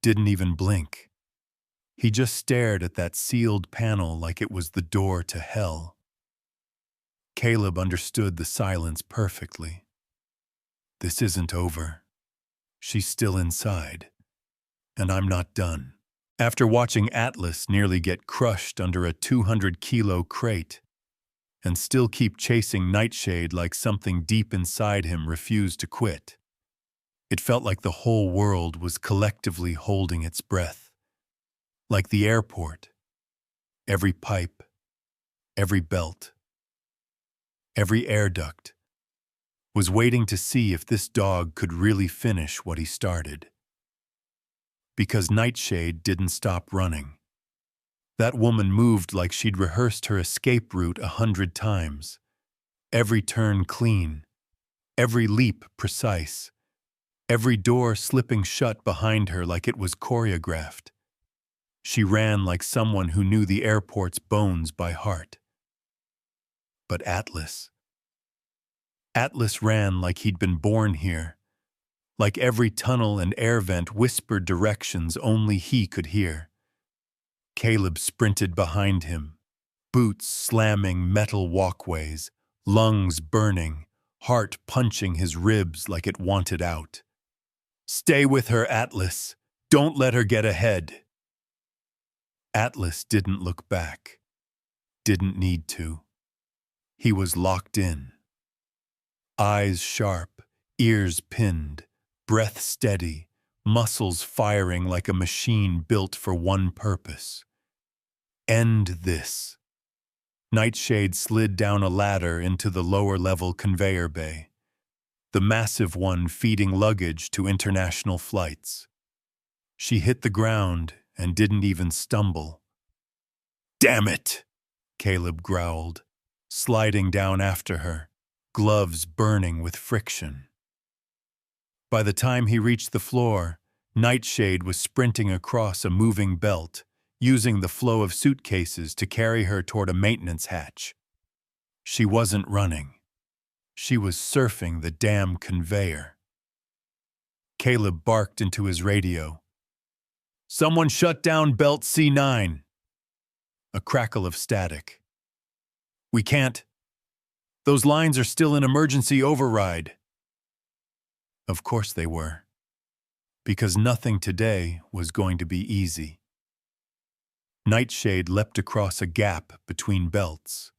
A: didn't even blink. He just stared at that sealed panel like it was the door to hell. Caleb understood the silence perfectly. This isn't over. She's still inside, and I'm not done. After watching Atlas nearly get crushed under a 200-kilo crate, and still keep chasing Nightshade like something deep inside him refused to quit, it felt like the whole world was collectively holding its breath. Like the airport, every pipe, every belt, every air duct was waiting to see if this dog could really finish what he started. Because Nightshade didn't stop running. That woman moved like she'd rehearsed her escape route 100 times. Every turn clean, every leap precise, every door slipping shut behind her like it was choreographed. She ran like someone who knew the airport's bones by heart. But Atlas ran like he'd been born here, like every tunnel and air vent whispered directions only he could hear. Caleb sprinted behind him, boots slamming metal walkways, lungs burning, heart punching his ribs like it wanted out. "Stay with her, Atlas. Don't let her get ahead." Atlas didn't look back. Didn't need to. He was locked in. Eyes sharp, ears pinned, breath steady, muscles firing like a machine built for one purpose. End this. Nightshade slid down a ladder into the lower-level conveyor bay, the massive one feeding luggage to international flights. She hit the ground and didn't even stumble. "Damn it!" Caleb growled, sliding down after her, gloves burning with friction. By the time he reached the floor, Nightshade was sprinting across a moving belt, using the flow of suitcases to carry her toward a maintenance hatch. She wasn't running. She was surfing the damn conveyor. Caleb barked into his radio. "Someone shut down belt C9. A crackle of static. "We can't. Those lines are still in emergency override." Of course they were. Because nothing today was going to be easy. Nightshade leapt across a gap between belts,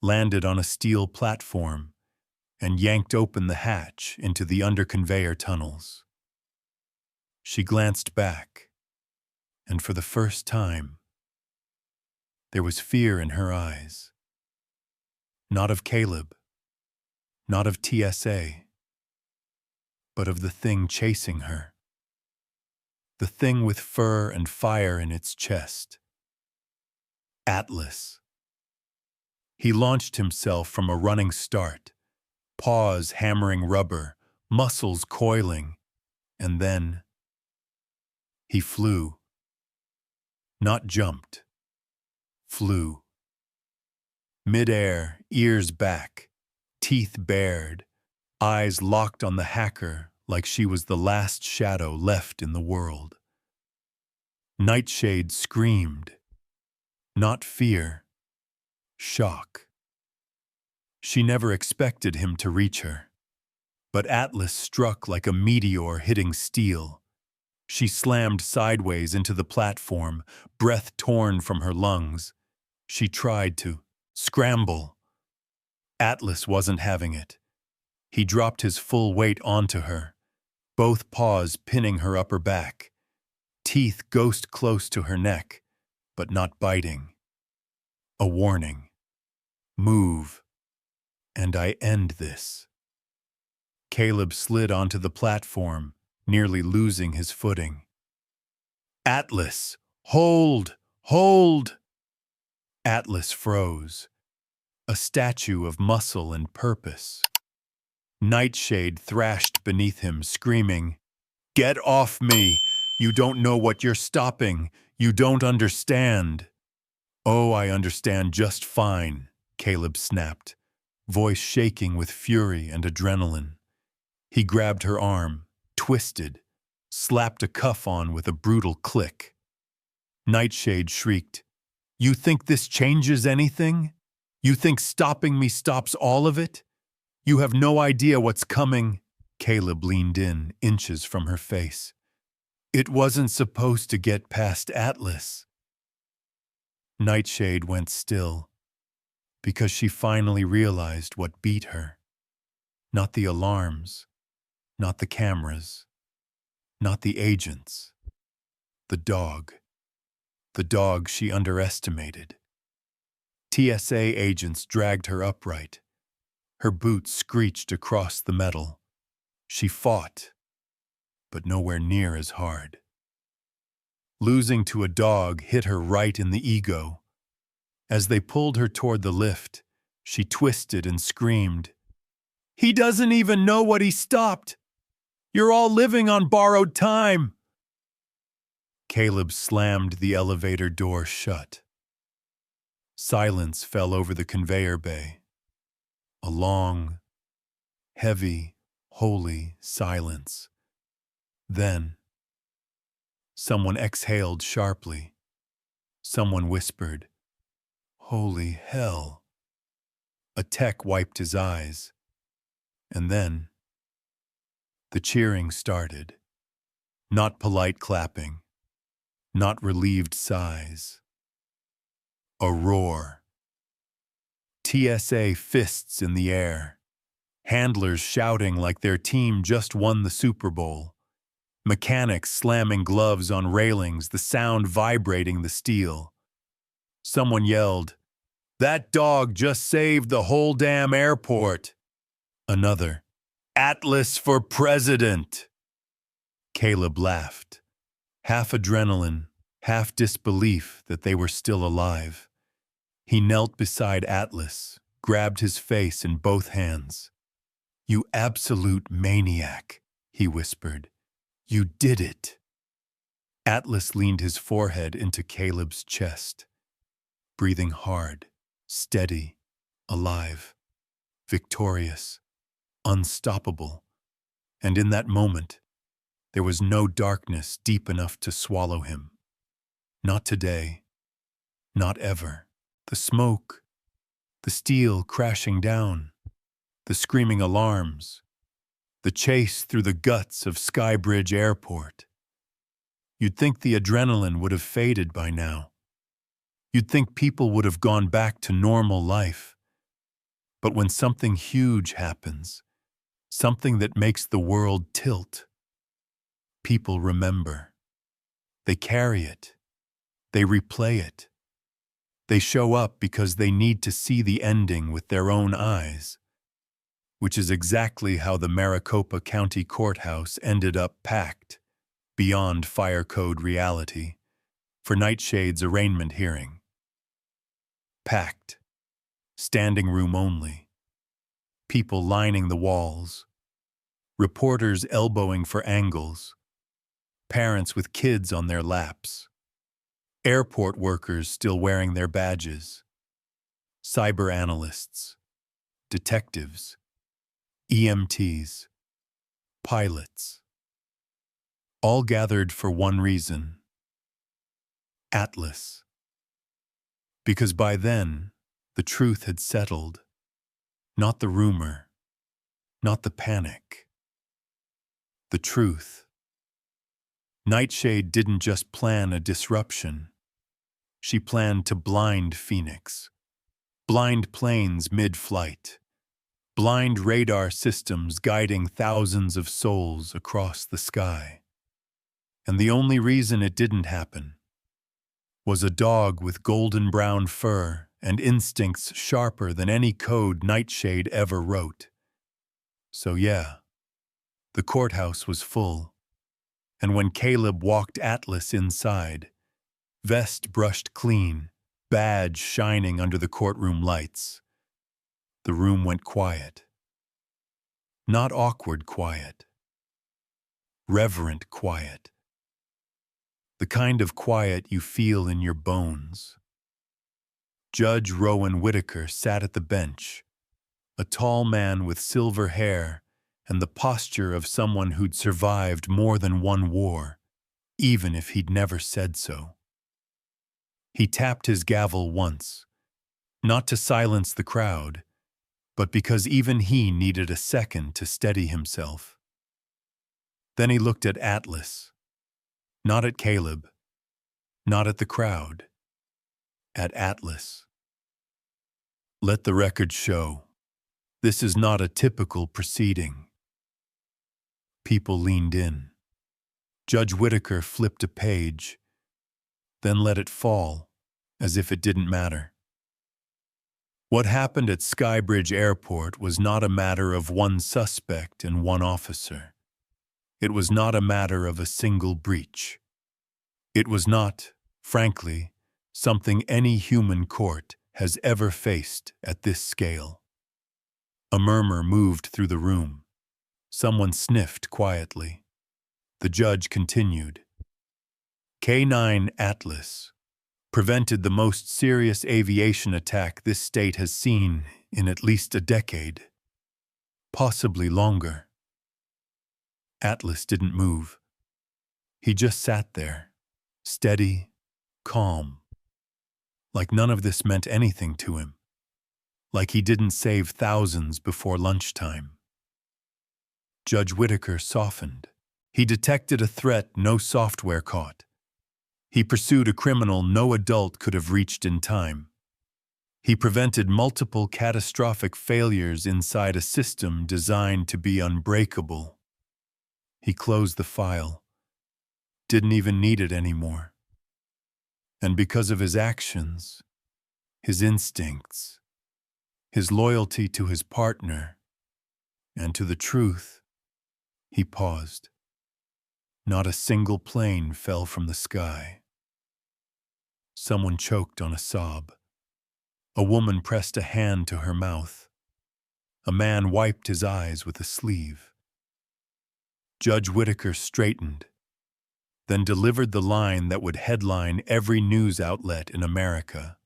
A: landed on a steel platform, and yanked open the hatch into the under-conveyor tunnels. She glanced back, and for the first time, there was fear in her eyes. Not of Caleb, not of TSA, but of the thing chasing her. The thing with fur and fire in its chest. Atlas. He launched himself from a running start, paws hammering rubber, muscles coiling, and then he flew. Not jumped. Flew. Mid-air, ears back, teeth bared, eyes locked on the hacker like she was the last shadow left in the world. Nightshade screamed. Not fear. Shock. She never expected him to reach her. But Atlas struck like a meteor hitting steel. She slammed sideways into the platform, breath torn from her lungs. She tried to scramble. Atlas wasn't having it. He dropped his full weight onto her, both paws pinning her upper back, teeth ghost close to her neck, but not biting. A warning. Move, and I end this. Caleb slid onto the platform, nearly losing his footing. "Atlas, hold! Hold!" Atlas froze, a statue of muscle and purpose. Nightshade thrashed beneath him, screaming, "Get off me! You don't know what you're stopping! You don't understand!" "Oh, I understand just fine," Caleb snapped, voice shaking with fury and adrenaline. He grabbed her arm, twisted, slapped a cuff on with a brutal click. Nightshade shrieked, "You think this changes anything? You think stopping me stops all of it? You have no idea what's coming." Caleb leaned in, inches from her face. "It wasn't supposed to get past Atlas." Nightshade went still, because she finally realized what beat her. Not the alarms, not the cameras, not the agents. The dog. The dog she underestimated. TSA agents dragged her upright. Her boots screeched across the metal. She fought, but nowhere near as hard. Losing to a dog hit her right in the ego. As they pulled her toward the lift, she twisted and screamed, "He doesn't even know what he stopped! You're all living on borrowed time!" Caleb slammed the elevator door shut. Silence fell over the conveyor bay. A long, heavy, holy silence. Then, someone exhaled sharply. Someone whispered, "Holy hell." A tech wiped his eyes. And then, the cheering started. Not polite clapping. Not relieved sighs. A roar. TSA fists in the air. Handlers shouting like their team just won the Super Bowl. Mechanics slamming gloves on railings, the sound vibrating the steel. Someone yelled, "That dog just saved the whole damn airport." Another, "Atlas for president." Caleb laughed, half adrenaline, half disbelief that they were still alive. He knelt beside Atlas, grabbed his face in both hands. "You absolute maniac," he whispered. "You did it." Atlas leaned his forehead into Caleb's chest, breathing hard, steady, alive, victorious, unstoppable. And in that moment, there was no darkness deep enough to swallow him. Not today, not ever. The smoke, the steel crashing down, the screaming alarms, the chase through the guts of Skybridge Airport. You'd think the adrenaline would have faded by now. You'd think people would have gone back to normal life. But when something huge happens, something that makes the world tilt, people remember. They carry it. They replay it. They show up because they need to see the ending with their own eyes, which is exactly how the Maricopa County Courthouse ended up packed, beyond fire code reality, for Nightshade's arraignment hearing. Packed. Standing room only. People lining the walls. Reporters elbowing for angles. Parents with kids on their laps. Airport workers still wearing their badges. Cyber analysts. Detectives. EMTs. Pilots. All gathered for one reason. Atlas. Because by then, the truth had settled. Not the rumor. Not the panic. The truth. Nightshade didn't just plan a disruption. She planned to blind Phoenix. Blind planes mid-flight. Blind radar systems guiding thousands of souls across the sky. And the only reason it didn't happen was a dog with golden brown fur and instincts sharper than any code Nightshade ever wrote. So yeah, the courthouse was full, and when Caleb walked Atlas inside, vest brushed clean, badge shining under the courtroom lights, the room went quiet. Not awkward quiet. Reverent quiet. The kind of quiet you feel in your bones. Judge Rowan Whitaker sat at the bench, a tall man with silver hair and the posture of someone who'd survived more than one war, even if he'd never said so. He tapped his gavel once, not to silence the crowd, but because even he needed a second to steady himself. Then he looked at Atlas, not at Caleb, not at the crowd, at Atlas. Let the record show, this is not a typical proceeding. People leaned in. Judge Whitaker flipped a page, then let it fall, as if it didn't matter. What happened at Skybridge Airport was not a matter of one suspect and one officer. It was not a matter of a single breach. It was not, frankly, something any human court has ever faced at this scale. A murmur moved through the room. Someone sniffed quietly. The judge continued. K-9 Atlas prevented the most serious aviation attack this state has seen in at least a decade, possibly longer. Atlas didn't move. He just sat there, steady, calm, like none of this meant anything to him, like he didn't save thousands before lunchtime. Judge Whitaker softened. He detected a threat no software caught. He pursued a criminal no adult could have reached in time. He prevented multiple catastrophic failures inside a system designed to be unbreakable. He closed the file. Didn't even need it anymore. And because of his actions, his instincts, his loyalty to his partner, and to the truth, he paused. Not a single plane fell from the sky. Someone choked on a sob. A woman pressed a hand to her mouth. A man wiped his eyes with a sleeve. Judge Whitaker straightened, then delivered the line that would headline every news outlet in America.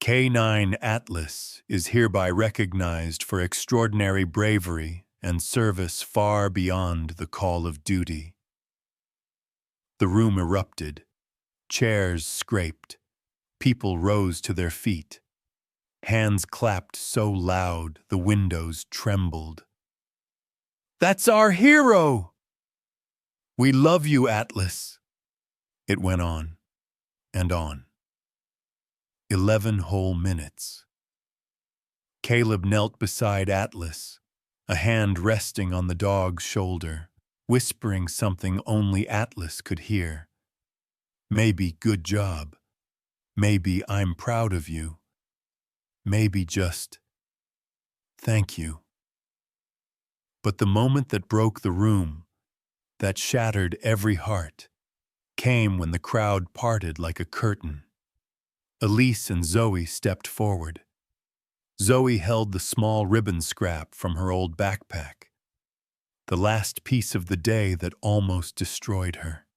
A: K-9 Atlas is hereby recognized for extraordinary bravery and service far beyond the call of duty. The room erupted. Chairs scraped. People rose to their feet. Hands clapped so loud the windows trembled. "That's our hero! We love you, Atlas!" It went on and on. 11 whole minutes. Caleb knelt beside Atlas, a hand resting on the dog's shoulder, whispering something only Atlas could hear. Maybe "good job." Maybe "I'm proud of you." Maybe just "thank you." But the moment that broke the room, that shattered every heart, came when the crowd parted like a curtain. Elise and Zoe stepped forward. Zoe held the small ribbon scrap from her old backpack, the last piece of the day that almost destroyed her.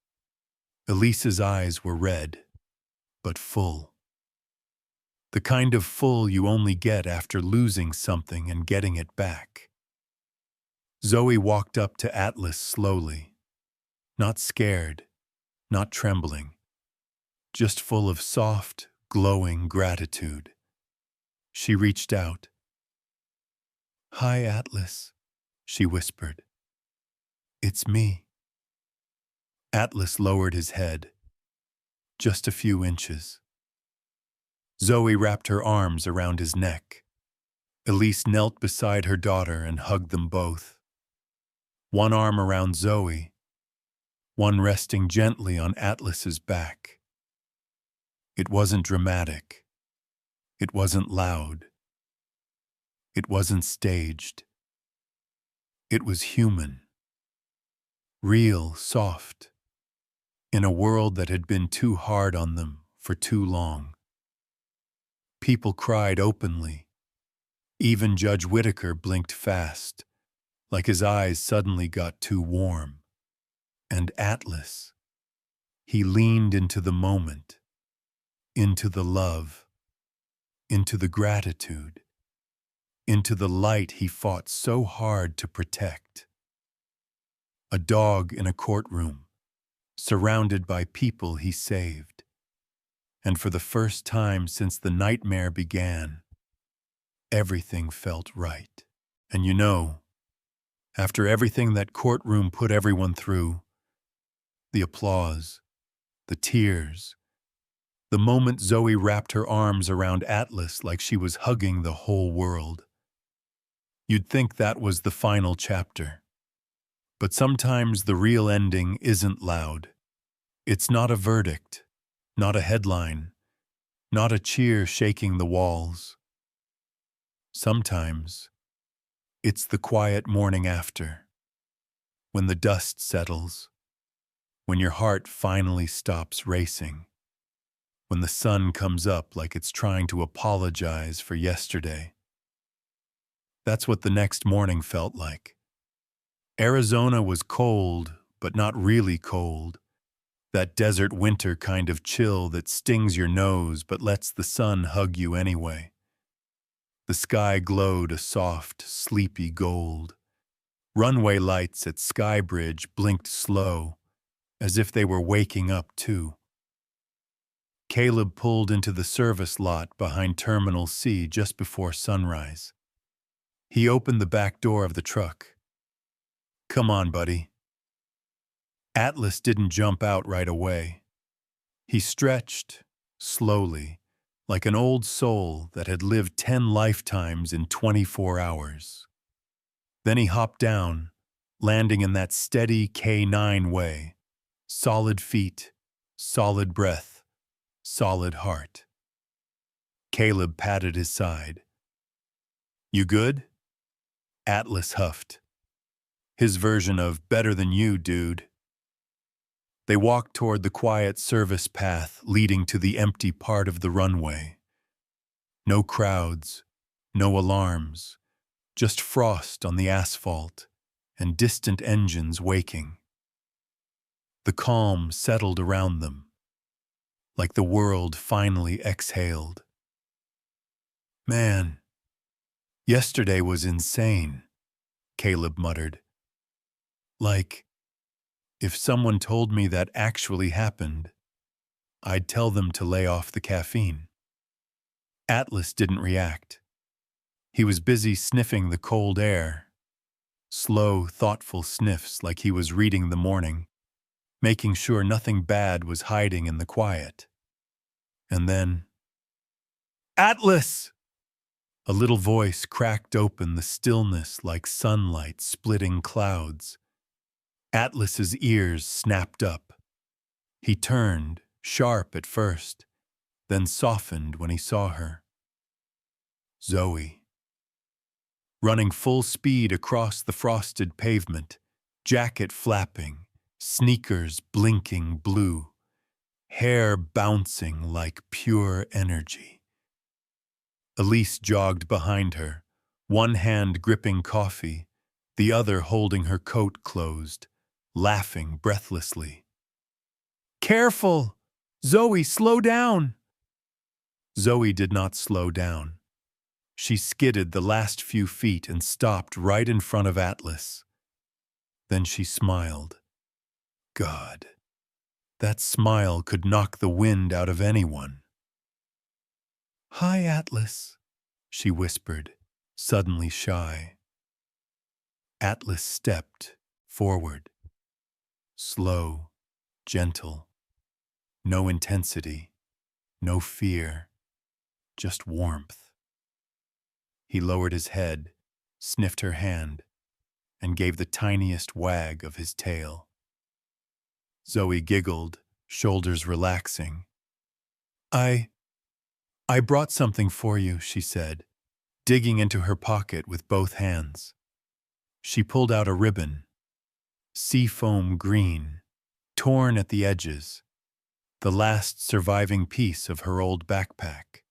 A: Elise's eyes were red, but full. The kind of full you only get after losing something and getting it back. Zoe walked up to Atlas slowly, not scared, not trembling, just full of soft, glowing gratitude. She reached out. "Hi, Atlas," she whispered. "It's me." Atlas lowered his head, just a few inches. Zoe wrapped her arms around his neck. Elise knelt beside her daughter and hugged them both. One arm around Zoe, one resting gently on Atlas's back. It wasn't dramatic. It wasn't loud. It wasn't staged. It was human. Real, soft, in a world that had been too hard on them for too long. People cried openly. Even Judge Whitaker blinked fast, like his eyes suddenly got too warm. And Atlas, he leaned into the moment, into the love, into the gratitude, into the light he fought so hard to protect. A dog in a courtroom, surrounded by people he saved. And for the first time since the nightmare began, everything felt right. And you know, after everything that courtroom put everyone through, the applause, the tears, the moment Zoe wrapped her arms around Atlas like she was hugging the whole world, you'd think that was the final chapter. But sometimes the real ending isn't loud. It's not a verdict, not a headline, not a cheer shaking the walls. Sometimes it's the quiet morning after, when the dust settles, when your heart finally stops racing, when the sun comes up like it's trying to apologize for yesterday. That's what the next morning felt like. Arizona was cold, but not really cold. That desert winter kind of chill that stings your nose but lets the sun hug you anyway. The sky glowed a soft, sleepy gold. Runway lights at Skybridge blinked slow, as if they were waking up too. Caleb pulled into the service lot behind Terminal C just before sunrise. He opened the back door of the truck. "Come on, buddy." Atlas didn't jump out right away. He stretched, slowly, like an old soul that had lived 10 lifetimes in 24 hours. Then he hopped down, landing in that steady K9 way. Solid feet, solid breath, solid heart. Caleb patted his side. "You good?" Atlas huffed. His version of "better than you, dude." They walked toward the quiet service path leading to the empty part of the runway. No crowds, no alarms, just frost on the asphalt and distant engines waking. The calm settled around them, like the world finally exhaled. "Man, yesterday was insane," Caleb muttered. "Like, if someone told me that actually happened, I'd tell them to lay off the caffeine." Atlas didn't react. He was busy sniffing the cold air. Slow, thoughtful sniffs like he was reading the morning, making sure nothing bad was hiding in the quiet. And then, "Atlas!" A little voice cracked open the stillness like sunlight splitting clouds. Atlas's ears snapped up. He turned, sharp at first, then softened when he saw her. Zoe. Running full speed across the frosted pavement, jacket flapping, sneakers blinking blue, hair bouncing like pure energy. Elise jogged behind her, one hand gripping coffee, the other holding her coat closed, laughing breathlessly. "Careful! Zoe, slow down!" Zoe did not slow down. She skidded the last few feet and stopped right in front of Atlas. Then she smiled. God, that smile could knock the wind out of anyone. "Hi, Atlas," she whispered, suddenly shy. Atlas stepped forward. Slow, gentle. No intensity, no fear, just warmth. He lowered his head, sniffed her hand, and gave the tiniest wag of his tail. Zoe giggled, shoulders relaxing. I brought something for you," she said, digging into her pocket with both hands. She pulled out a ribbon, seafoam green, torn at the edges, the last surviving piece of her old backpack.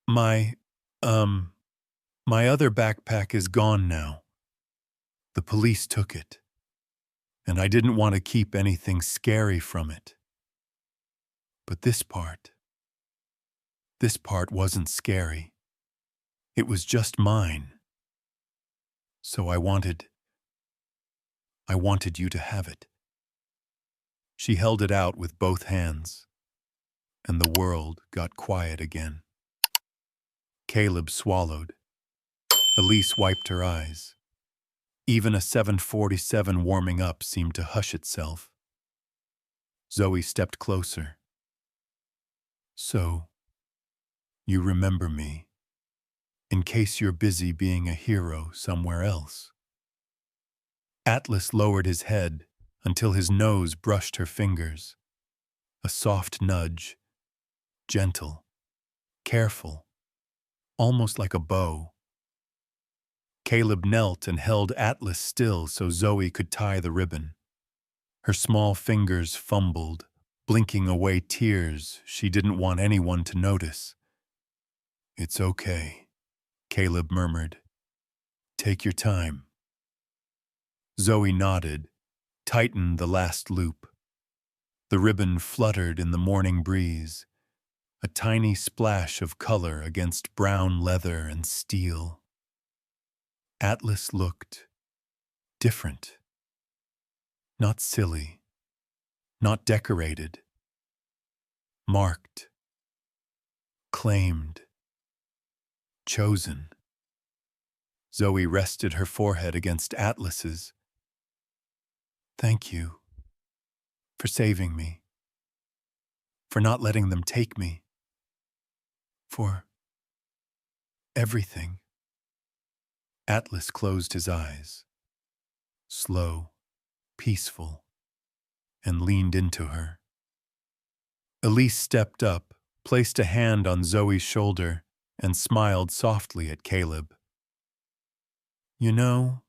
A: My other backpack is gone now. The police took it, and I didn't want to keep anything scary from it. But this part wasn't scary. It was just mine. So I wanted you to have it. She held it out with both hands, and the world got quiet again. Caleb swallowed. Elise wiped her eyes. Even a 747 warming up seemed to hush itself. Zoe stepped closer. "So, you remember me, in case you're busy being a hero somewhere else." Atlas lowered his head until his nose brushed her fingers. A soft nudge, gentle, careful, almost like a bow. Caleb knelt and held Atlas still so Zoe could tie the ribbon. Her small fingers fumbled, blinking away tears she didn't want anyone to notice. "It's okay," Caleb murmured. "Take your time." Zoe nodded, tightened the last loop. The ribbon fluttered in the morning breeze, a tiny splash of color against brown leather and steel. Atlas looked different. Not silly, not decorated. Marked, claimed, chosen. Zoe rested her forehead against Atlas's. "Thank you for saving me, for not letting them take me, for everything." Atlas closed his eyes, slow, peaceful, and leaned into her. Elise stepped up, placed a hand on Zoe's shoulder, and smiled softly at Caleb. "You know,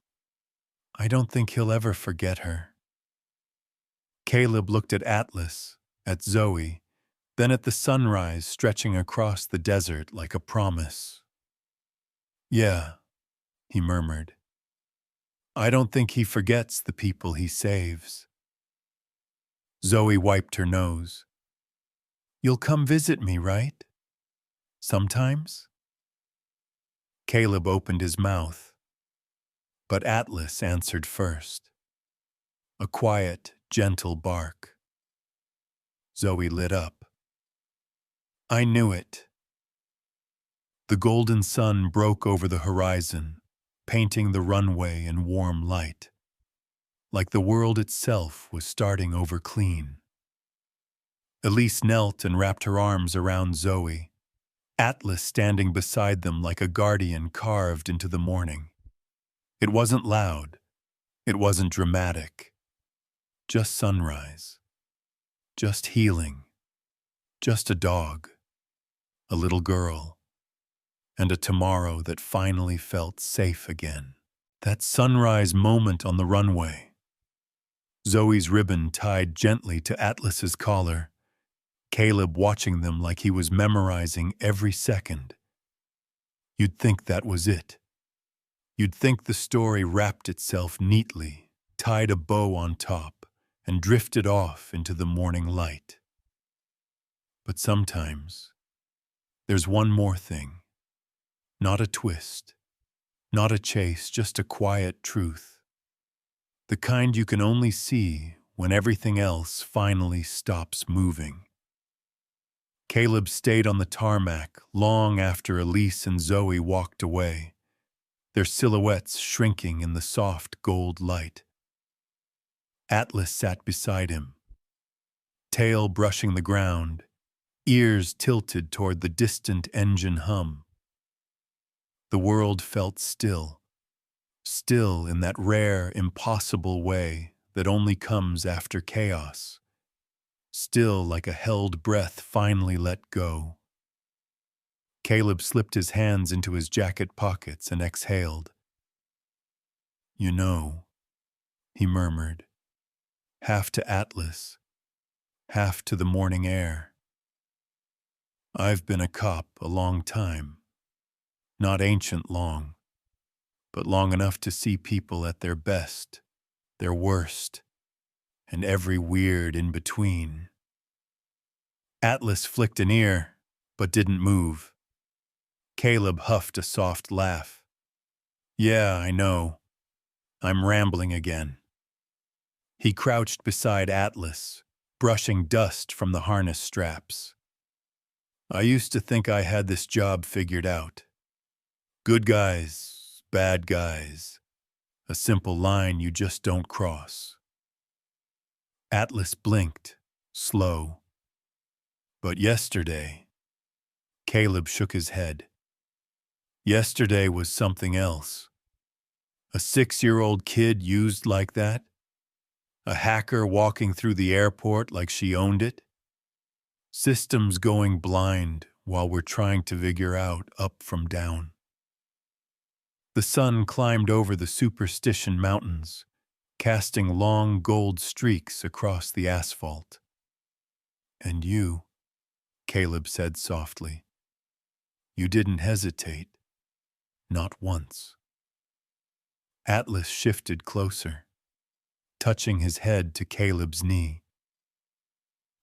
A: I don't think he'll ever forget her." Caleb looked at Atlas, at Zoe, then at the sunrise stretching across the desert like a promise. "Yeah," he murmured. "I don't think he forgets the people he saves." Zoe wiped her nose. "You'll come visit me, right? Sometimes?" Caleb opened his mouth, but Atlas answered first. A quiet, gentle bark. Zoe lit up. "I knew it." The golden sun broke over the horizon, painting the runway in warm light, like the world itself was starting over clean. Elise knelt and wrapped her arms around Zoe, Atlas standing beside them like a guardian carved into the morning. It wasn't loud. It wasn't dramatic. Just sunrise. Just healing. Just a dog. A little girl. And a tomorrow that finally felt safe again. That sunrise moment on the runway. Zoe's ribbon tied gently to Atlas's collar. Caleb watching them like he was memorizing every second. You'd think that was it. You'd think the story wrapped itself neatly, tied a bow on top, and drifted off into the morning light. But sometimes, there's one more thing. Not a twist, not a chase, just a quiet truth. The kind you can only see when everything else finally stops moving. Caleb stayed on the tarmac long after Elise and Zoe walked away, their silhouettes shrinking in the soft gold light. Atlas sat beside him, tail brushing the ground, ears tilted toward the distant engine hum. The world felt still, still in that rare, impossible way that only comes after chaos, still like a held breath finally let go. Caleb slipped his hands into his jacket pockets and exhaled. "You know," he murmured, half to Atlas, half to the morning air. "I've been a cop a long time. Not ancient long, but long enough to see people at their best, their worst, and every weird in between." Atlas flicked an ear, but didn't move. Caleb huffed a soft laugh. "Yeah, I know. I'm rambling again." He crouched beside Atlas, brushing dust from the harness straps. "I used to think I had this job figured out. Good guys, bad guys. A simple line you just don't cross." Atlas blinked, slow. "But yesterday," Caleb shook his head. "Yesterday was something else. A 6-year-old kid used like that? A hacker walking through the airport like she owned it? Systems going blind while we're trying to figure out up from down." The sun climbed over the Superstition Mountains, casting long gold streaks across the asphalt. "And you," Caleb said softly, "you didn't hesitate, not once." Atlas shifted closer, touching his head to Caleb's knee.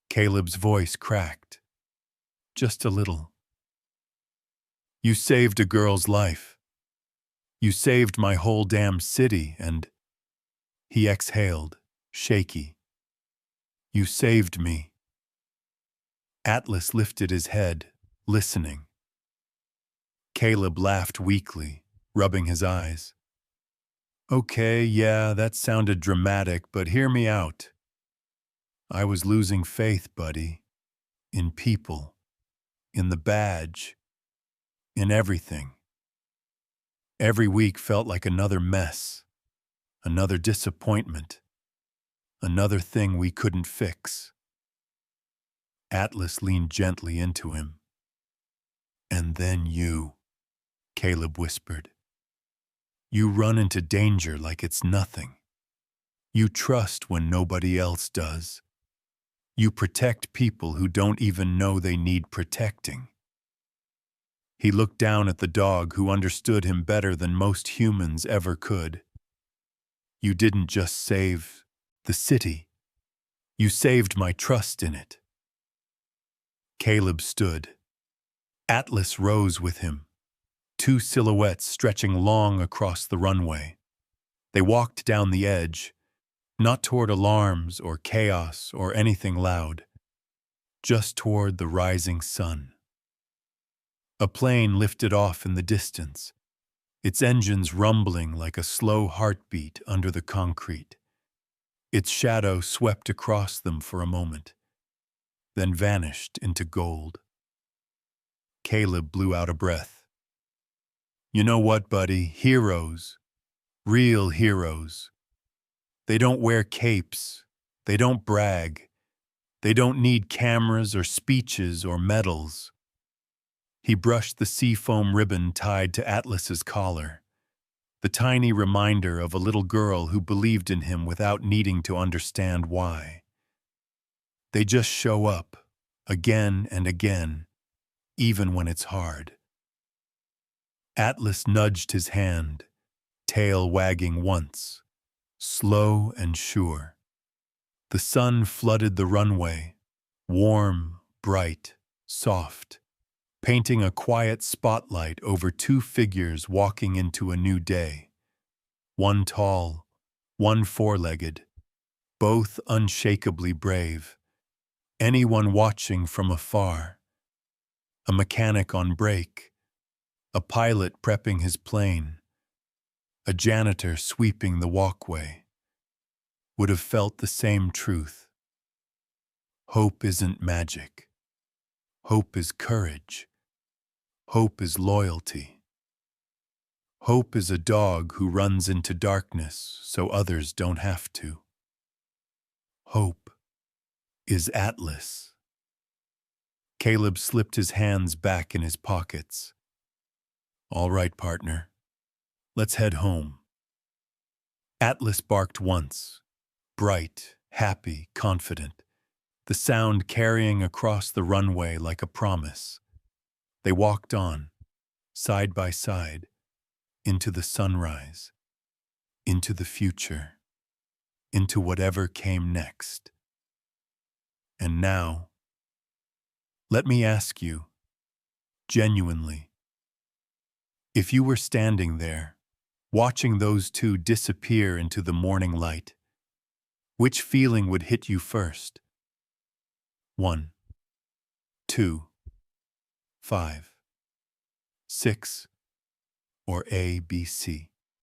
A: Caleb's voice cracked, just a little. "You saved a girl's life. You saved my whole damn city, and—" He exhaled, shaky. "You saved me." Atlas lifted his head, listening. Caleb laughed weakly, rubbing his eyes. "Okay, yeah, that sounded dramatic, but hear me out. I was losing faith, buddy. In people. In the badge. In everything. Every week felt like another mess. Another disappointment. Another thing we couldn't fix." Atlas leaned gently into him. "And then you," Caleb whispered. "You run into danger like it's nothing. You trust when nobody else does. You protect people who don't even know they need protecting." He looked down at the dog who understood him better than most humans ever could. "You didn't just save the city. You saved my trust in it." Caleb stood. Atlas rose with him, two silhouettes stretching long across the runway. They walked down the edge, not toward alarms or chaos or anything loud, just toward the rising sun. A plane lifted off in the distance, its engines rumbling like a slow heartbeat under the concrete. Its shadow swept across them for a moment, then vanished into gold. Caleb blew out a breath. "You know what, buddy? Heroes. Real heroes. They don't wear capes. They don't brag. They don't need cameras or speeches or medals." He brushed the seafoam ribbon tied to Atlas's collar, the tiny reminder of a little girl who believed in him without needing to understand why. They just show up, again and again, even when it's hard. Atlas nudged his hand, tail wagging once, slow and sure. The sun flooded the runway, warm, bright, soft, painting a quiet spotlight over two figures walking into a new day. One tall, one four-legged, both unshakably brave. Anyone watching from afar. A mechanic on break, a pilot prepping his plane, a janitor sweeping the walkway, would have felt the same truth. Hope isn't magic. Hope is courage. Hope is loyalty. Hope is a dog who runs into darkness so others don't have to. Hope is Atlas. Caleb slipped his hands back in his pockets. "All right, partner. Let's head home." Atlas barked once, bright, happy, confident, the sound carrying across the runway like a promise. They walked on, side by side, into the sunrise, into the future, into whatever came next. And now, let me ask you, genuinely, if you were standing there, watching those two disappear into the morning light, which feeling would hit you first? 1, 2, 5, 6, or A, B, C?